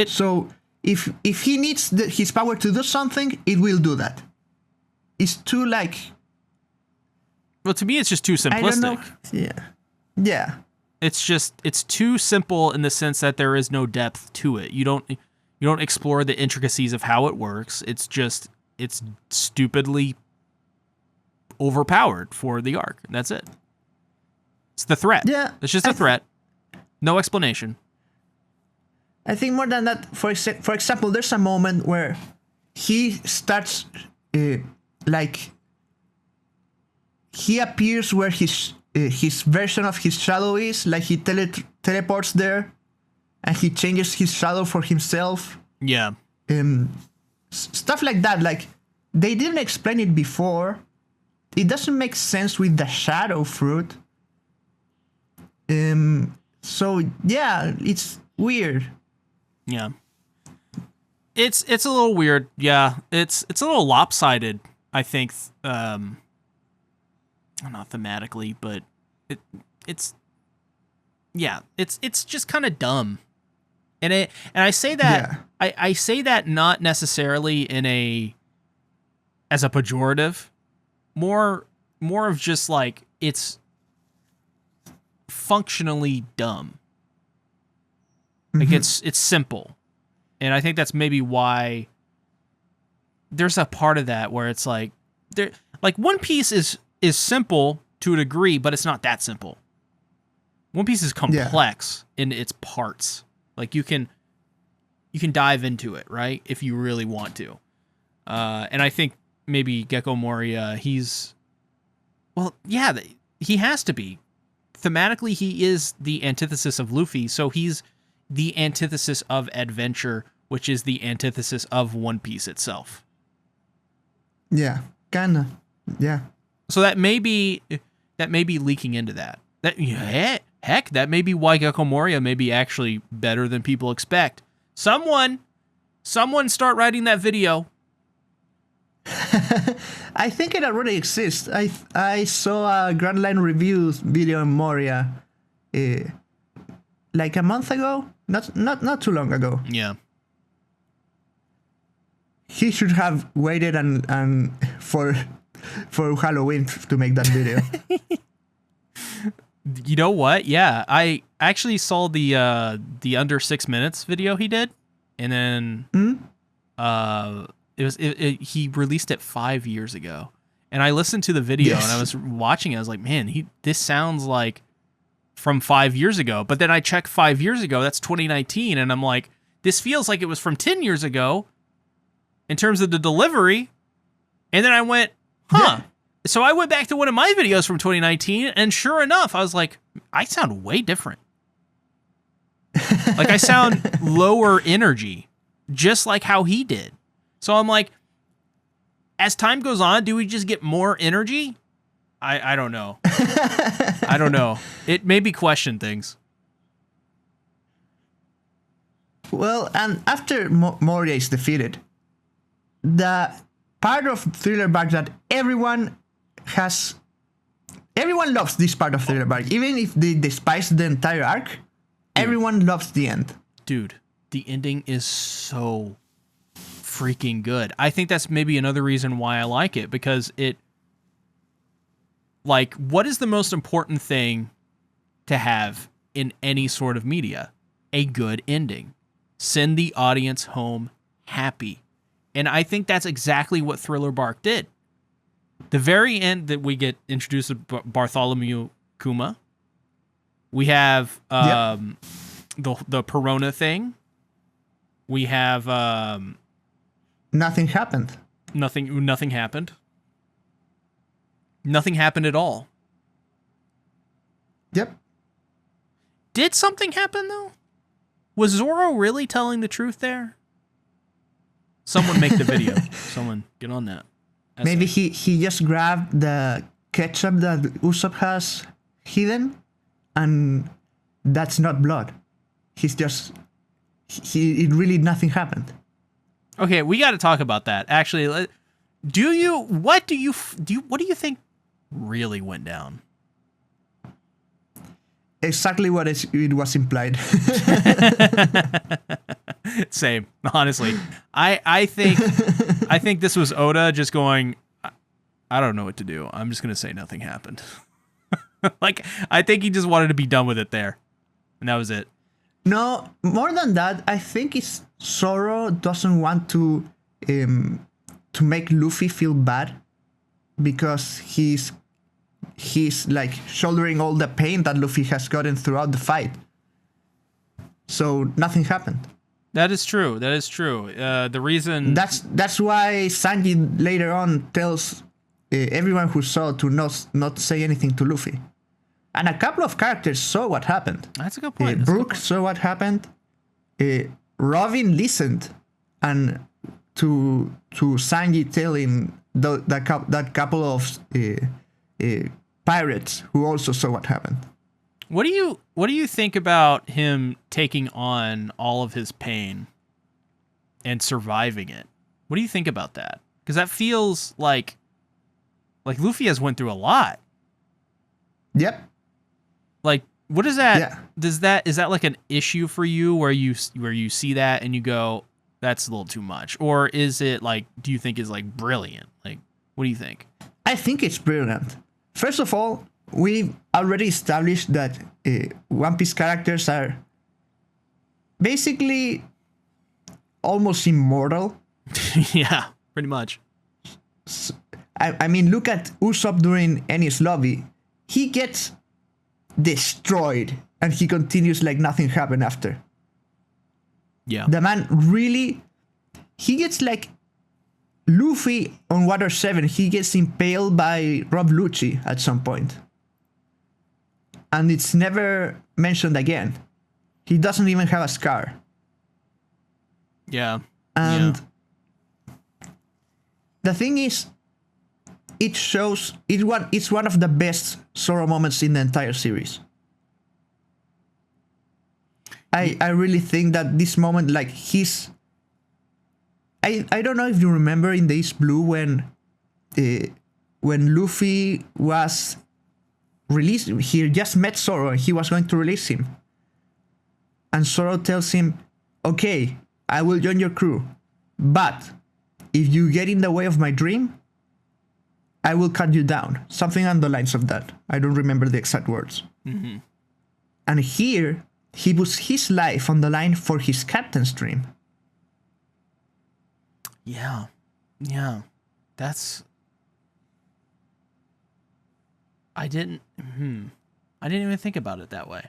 So if he needs his power to do something, it will do that. It's too like... Well, to me, it's just too simplistic. I don't know. Yeah. It's too simple in the sense that there is no depth to it. You don't explore the intricacies of how it works. It's stupidly overpowered for the arc. And that's it. It's the threat. Yeah. It's just a threat. No explanation. I think more than that, for example, there's a moment where he starts he appears where his version of his shadow is, like he teleports there, and he changes his shadow for himself. Yeah. Stuff like that. Like, they didn't explain it before. It doesn't make sense with the shadow fruit. So yeah, it's weird. Yeah. It's a little weird. Yeah. It's a little lopsided, I think. Not thematically, but it's just kind of dumb. And I say that I say that not necessarily as a pejorative, more of just like, it's functionally dumb. Like, it's simple. And I think that's maybe why there's a part of that where it's like, One Piece is simple to a degree, but it's not that simple. One Piece is complex in its parts. Like, you can dive into it, right, if you really want to. And I think maybe Gecko Moria, he has to be. Thematically, he is the antithesis of Luffy, so he's the antithesis of adventure, which is the antithesis of One Piece itself. Yeah, kinda. Yeah. So that may be leaking into that. heck, that may be why Gecko Moria may be actually better than people expect. Someone start writing that video. I think it already exists. I saw a Grand Line Reviews video on Moria like a month ago. Not too long ago. Yeah. He should have waited and for Halloween to make that video. You know what? Yeah, I actually saw the under 6 minutes video he did, and then he released it 5 years ago, and I listened to the video and I was watching it. I was like, man, this sounds like from 5 years ago. But then I checked 5 years ago. That's 2019, and I'm like, this feels like it was from 10 years ago in terms of the delivery. And then I went, huh. Yeah. So I went back to one of my videos from 2019, and sure enough, I was like, I sound way different. Like, I sound lower energy, just like how he did. So I'm like, as time goes on, do we just get more energy? I don't know. I don't know. It made me question things. Well, and after Moria is defeated, the part of Thriller Bark that everyone loves this part of Thriller Bark. Even if they despise the entire arc, everyone loves the end. Dude, the ending is so freaking good. I think that's maybe another reason why I like it, because what is the most important thing to have in any sort of media? A good ending. Send the audience home happy. And I think that's exactly what Thriller Bark did. The very end that we get introduced to Bartholomew Kuma. We have the Perona thing. We have nothing happened. Nothing happened. Nothing happened at all. Yep. Did something happen though? Was Zoro really telling the truth there? Someone make the video. Someone get on that. Maybe he just grabbed the ketchup that Usopp has hidden, and that's not blood. It really nothing happened. Okay, we got to talk about that. Actually, what do you think really went down? Exactly what it was implied. Same, honestly. I think this was Oda just going, I don't know what to do. I'm just gonna say nothing happened. Like, I think he just wanted to be done with it there, and that was it. No, more than that, I think it's Zoro doesn't want to make Luffy feel bad, because he's like shouldering all the pain that Luffy has gotten throughout the fight. So nothing happened. That is true. The reason that's why Sanji later on tells everyone who saw to not say anything to Luffy. And a couple of characters saw what happened. That's a good point. Brook saw what happened. Robin listened, and to Sanji telling that couple of pirates who also saw what happened. What do you think about him taking on all of his pain and surviving it? What do you think about that? Because that feels like Luffy has went through a lot. Yep. Like, what is that? Yeah. Is that like an issue for you where you see that and you go, that's a little too much? Or is it like, do you think is like brilliant? Like, what do you think? I think it's brilliant. First of all, we've already established that One Piece characters are basically almost immortal. Yeah, pretty much. I mean, look at Usopp during Enies Lobby. He gets destroyed, and he continues like nothing happened after. Yeah. The man really... He gets like... Luffy on Water 7, he gets impaled by Rob Lucci at some point. And it's never mentioned again. He doesn't even have a scar. Yeah. And the thing is, it's one of the best Zoro moments in the entire series. I really think that this moment, like I don't know if you remember in the East Blue when Luffy was released, he just met Zoro and he was going to release him. And Zoro tells him, okay, I will join your crew, but if you get in the way of my dream, I will cut you down. Something on the lines of that. I don't remember the exact words. Mm-hmm. And here, he puts his life on the line for his captain's dream. Yeah. Yeah. That's... I didn't even think about it that way.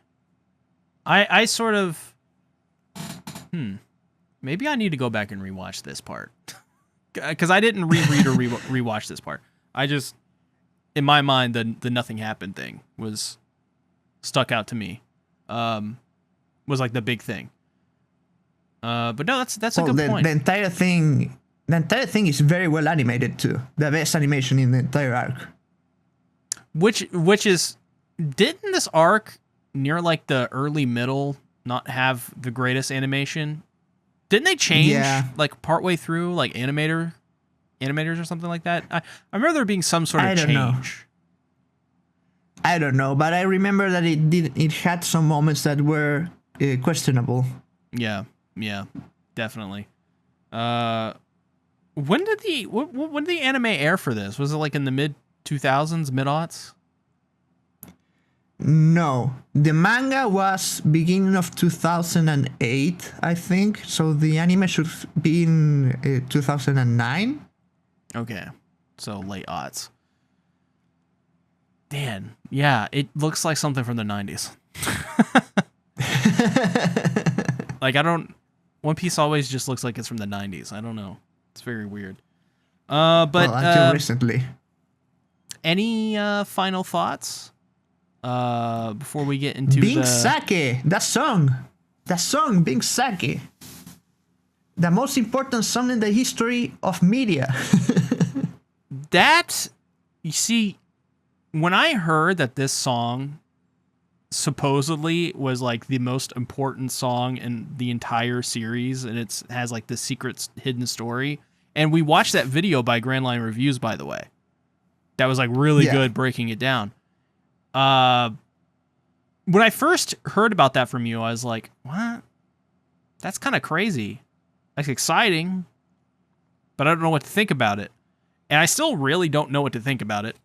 I sort of... Maybe I need to go back and rewatch this part. Because I didn't reread or rewatch this part. I just... In my mind, the nothing happened thing was stuck out to me. Was like the big thing. But no, that's a good point. The entire thing is very well animated too. The best animation in the entire arc. Which is, didn't this arc near like the early middle not have the greatest animation? Didn't they change like partway through, like animators or something like that? I remember there being some sort of change. I don't know, but I remember that it had some moments that were questionable. Yeah, definitely. When did the anime air for this? Was it like in the mid 2000s, mid aughts? No, the manga was beginning of 2008, I think. So the anime should be in 2009. Okay, so late aughts. Dan, yeah, it looks like something from the 90s. Like One Piece always just looks like it's from the 90s. I don't know. It's very weird. But until recently. Any final thoughts before we get into Being Sake, the song Being Sake, the most important song in the history of media. That, you see, when I heard that this song supposedly was like the most important song in the entire series, and it has like the secret hidden story, and we watched that video by Grand Line Reviews, by the way, that was like really good breaking it down. When I first heard about that from you, I was like, what? That's kind of crazy. That's exciting, but I don't know what to think about it. And I still really don't know what to think about it.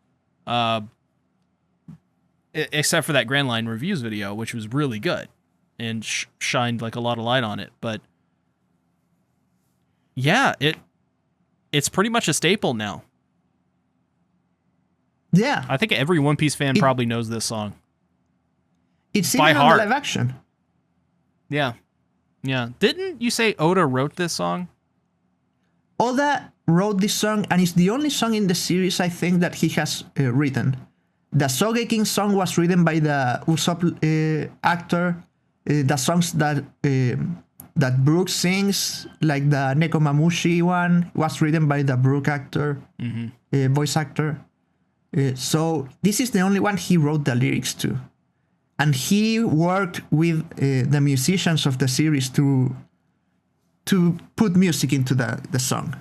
Except for that Grand Line Reviews video, which was really good and shined like a lot of light on it. But yeah, it's pretty much a staple now. Yeah. I think every One Piece fan probably knows this song. It's even on the live action. Yeah. Yeah. Didn't you say Oda wrote this song? Oda wrote this song, and it's the only song in the series, I think, that he has written. The Sogeking song was written by the Usopp actor. The songs that BROOK sings, like the Nekomamushi one, was written by the BROOK actor, voice actor. So this is the only one he wrote the lyrics to. And he worked with the musicians of the series to put music into the song.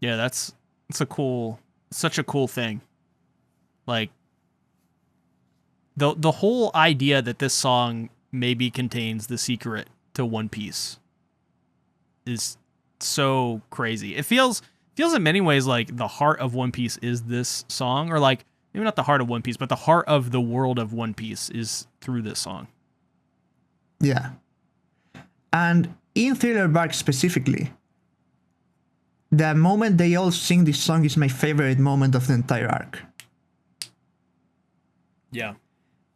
Yeah, it's such a cool thing. Like, the whole idea that this song maybe contains the secret to One Piece is so crazy. It feels in many ways like the heart of One Piece is this song, or like maybe not the heart of One Piece, but the heart of the world of One Piece is through this song. Yeah. And in Thriller Bark specifically, the moment they all sing this song is my favorite moment of the entire arc. Yeah.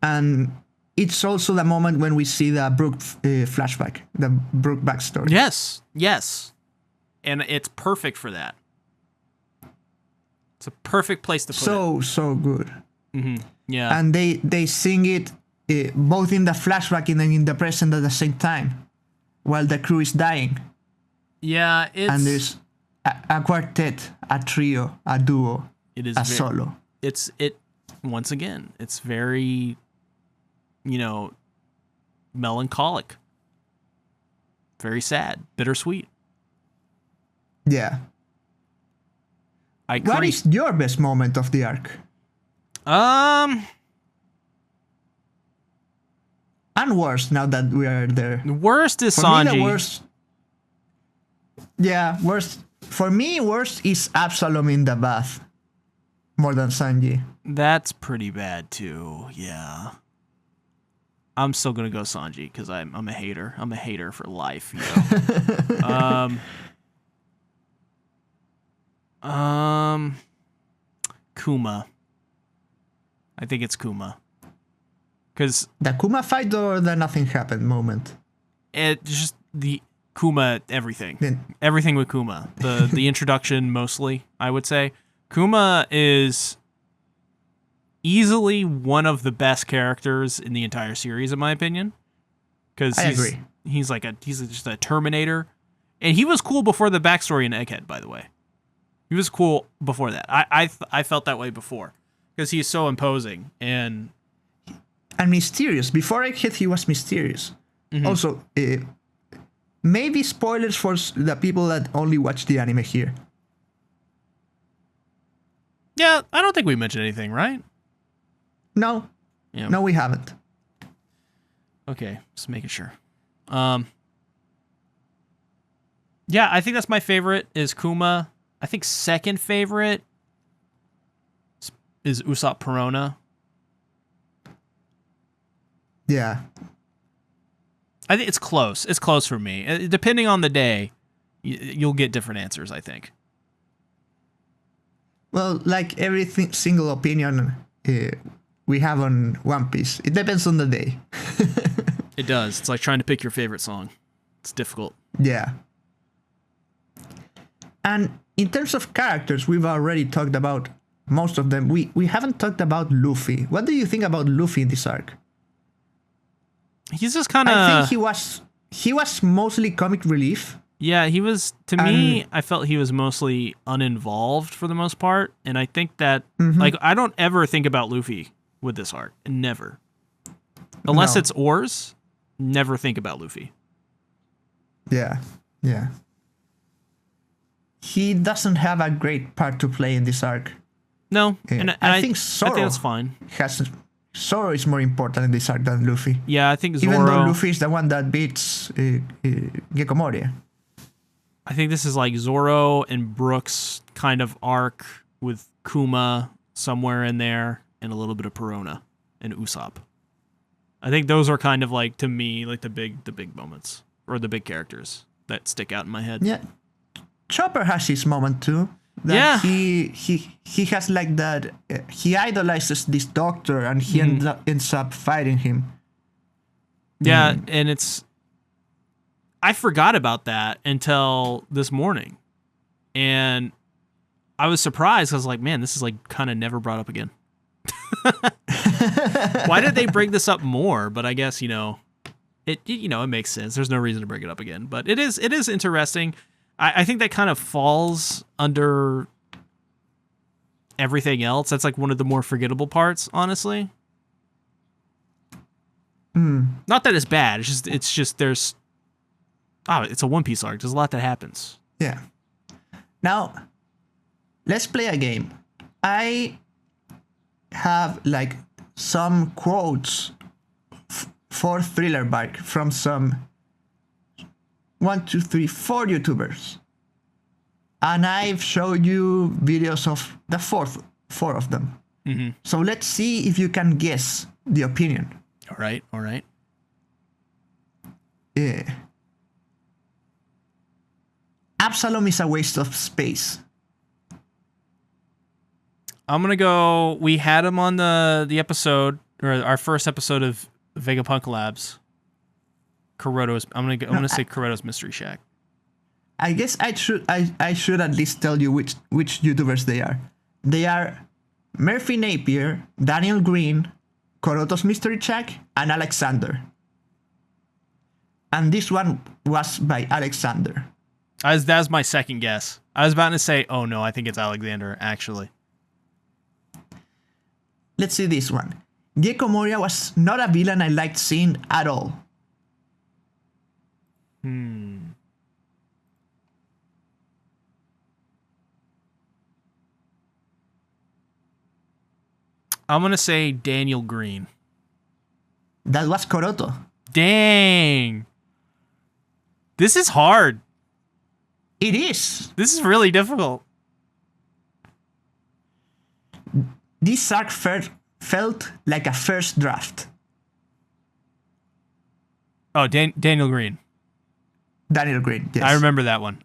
And it's also the moment when we see the BROOK flashback, the BROOK backstory. Yes. And it's perfect for that. It's a perfect place to put it. So good. Mm-hmm. Yeah. And they sing it both in the flashback and in the present at the same time, while the crew is dying. Yeah, and there's a quartet, a trio, a duo, solo. Once again, it's very, melancholic. Very sad, bittersweet. Yeah. I What is your best moment of the arc? And worst, now that we are there. Worst is For Sanji. me, the worst. Yeah, worst. For me, worst is Absalom in the bath. More than Sanji. That's pretty bad too. Yeah. I'm still gonna go Sanji because I'm a hater. I'm a hater for life. You know? Kuma. I think it's Kuma. Because The Kuma fight or the nothing happened moment? it just the Kuma everything. Then Everything with Kuma. The introduction mostly, I would say. Kuma is easily one of the best characters in the entire series, in my opinion. Because I agree. He's just a Terminator. And he was cool before the backstory in Egghead, by the way. He was cool before that. I felt that way before. Because he's so imposing and mysterious. Before Egghead, he was mysterious. Mm-hmm. Also, maybe spoilers for the people that only watch the anime here. yeah, I don't think we mentioned anything, right? No, Yeah. no, we haven't. Okay, just making sure. Yeah, I think that's my favorite is Kuma. I think second favorite is Usopp Perona. Yeah. I think it's close. It's close for me. Depending on the day, you'll get different answers, I think. Well, like every single opinion we have on One Piece, it depends on the day. It does. It's like trying to pick your favorite song. It's difficult. Yeah. And in terms of characters, we've already talked about most of them. We haven't talked about Luffy. What do you think about Luffy in this arc? He's just kind of... I think he was mostly comic relief. Yeah, he was, to me, I felt he was mostly uninvolved for the most part. And I think that, like, I don't ever think about Luffy with this arc. Never. Unless No. it's Oars, never think about Luffy. Yeah, yeah. He doesn't have a great part to play in this arc. No, Yeah. and I think I Zoro think that's fine. Zoro is more important in this arc than Luffy. Yeah, I think Zoro... Even though Luffy is the one that beats Gecko Moria. I think this is like Zoro and Brooks kind of arc with Kuma somewhere in there and a little bit of Perona and Usopp. I think those are kind of like, to me, like the big moments or the big characters that stick out in my head. Yeah. Chopper has his moment too. That Yeah. He has like that. He idolizes this doctor and he ends up fighting him. Yeah, and it's... I forgot about that until this morning. And I was surprised. I was like, man, this is like kind of never brought up again. Why did they bring this up more? But I guess, it makes sense. There's no reason to bring it up again. But it is interesting. I think that kind of falls under everything else. That's like one of the more forgettable parts, honestly. Not that it's bad. It's just there's... it's a One Piece arc. There's a lot that happens. Yeah. Now, let's play a game. I have like some quotes for Thriller Bark from some 4 YouTubers. And I've showed you videos of the four of them. Mm-hmm. So let's see if you can guess the opinion. All right. Yeah. Absalom is a waste of space. I'm gonna go. We had him on the episode, or our first episode of Vegapunk Labs. Kuroto's. I'm gonna say Kuroto's Mystery Shack. I guess I should at least tell you which YouTubers they are. They are Murphy Napier, Daniel Green, Kuroto's Mystery Shack, and Alexander. And this one was by Alexander. That's my second guess. I was about to say, oh no, I think it's Alexander, actually. Let's see this one. Gecko Moria was not a villain I liked seeing at all. I'm gonna say Daniel Green. That was Koroto. Dang. This is hard. It is. This is really difficult. This arc felt like a first draft. Oh, Daniel Green. Daniel Green, yes. I remember that one.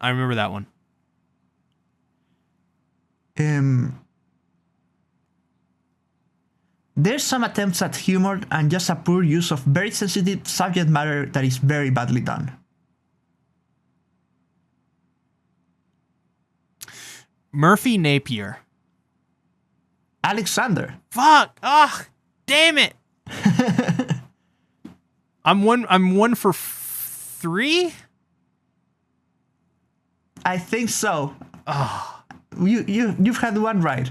There's some attempts at humor and just a poor use of very sensitive subject matter that is very badly done. Murphy Napier. Alexander. Fuck! Ah, damn it! I'm one for 3. I think so. Oh, You've had one right.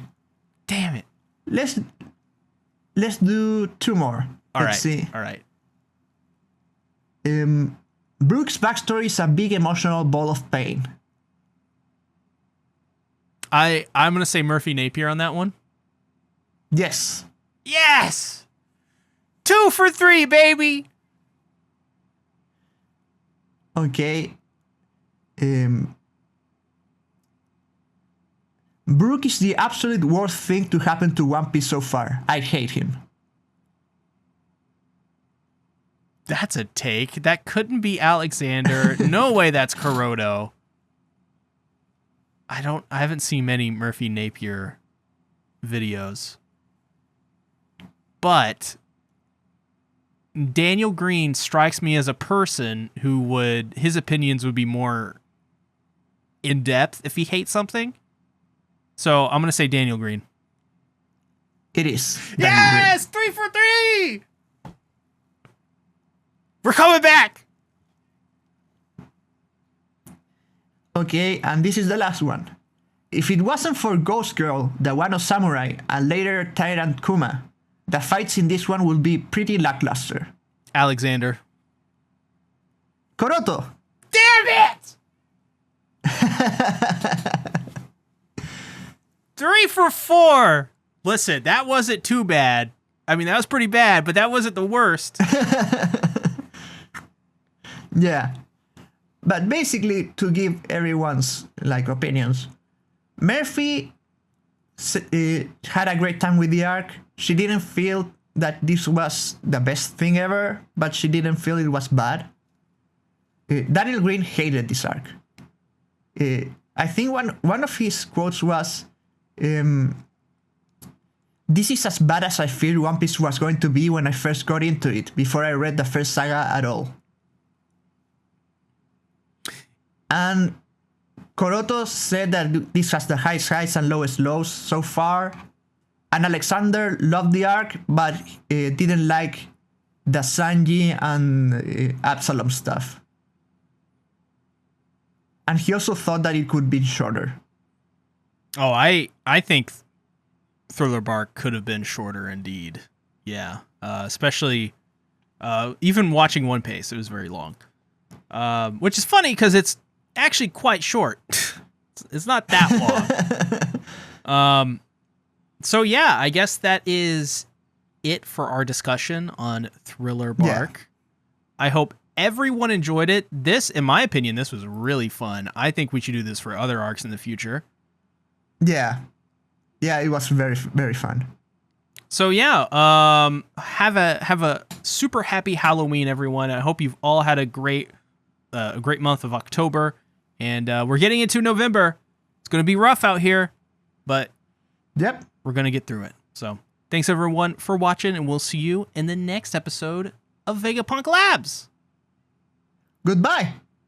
damn it! Let's do 2 more. Let's see. All right. Brook's backstory is a big emotional ball of pain. I'm gonna say Murphy Napier on that one. Yes. Yes! 2 for 3, baby! Okay. Brook is the absolute worst thing to happen to One Piece so far. I hate him. That's a take. That couldn't be Alexander. No way that's Kuroto. I haven't seen many Murphy Napier videos. But Daniel Green strikes me as a person who his opinions would be more in depth if he hates something. So I'm going to say Daniel Green. It is. Yes! 3 for 3! We're coming back! Okay, and this is the last one. If it wasn't for Ghost Girl, the Wano Samurai, and later Tyrant Kuma, the fights in this one would be pretty lackluster. Alexander. Koroto! Damn it! 3 for 4. Listen, that wasn't too bad. I mean, that was pretty bad, but that wasn't the worst. Yeah. But basically, to give everyone's opinions, Murphy had a great time with the arc. She didn't feel that this was the best thing ever, but she didn't feel it was bad. Daniel Green hated this arc. I think one of his quotes was, "This is as bad as I feared One Piece was going to be when I first got into it, before I read the first saga at all." And Koroto said that this has the highest highs and lowest lows so far. And Alexander loved the arc, but didn't like the Sanji and Absalom stuff. And he also thought that it could be shorter. Oh, I think Thriller Bark could have been shorter indeed. Yeah, especially even watching One Piece, it was very long. Which is funny because it's actually quite short. It's not that long. So yeah, I guess that is it for our discussion on Thriller Bark. Yeah. I hope everyone enjoyed it. This, in my opinion, this was really fun. I think we should do this for other arcs in the future. Yeah. Yeah, it was very, very fun. So yeah, have a super happy Halloween, everyone. I hope you've all had a great month of October, and we're getting into November. It's going to be rough out here, but yep, we're going to get through it. So thanks everyone for watching, and we'll see you in the next episode of Vegapunk Labs. Goodbye.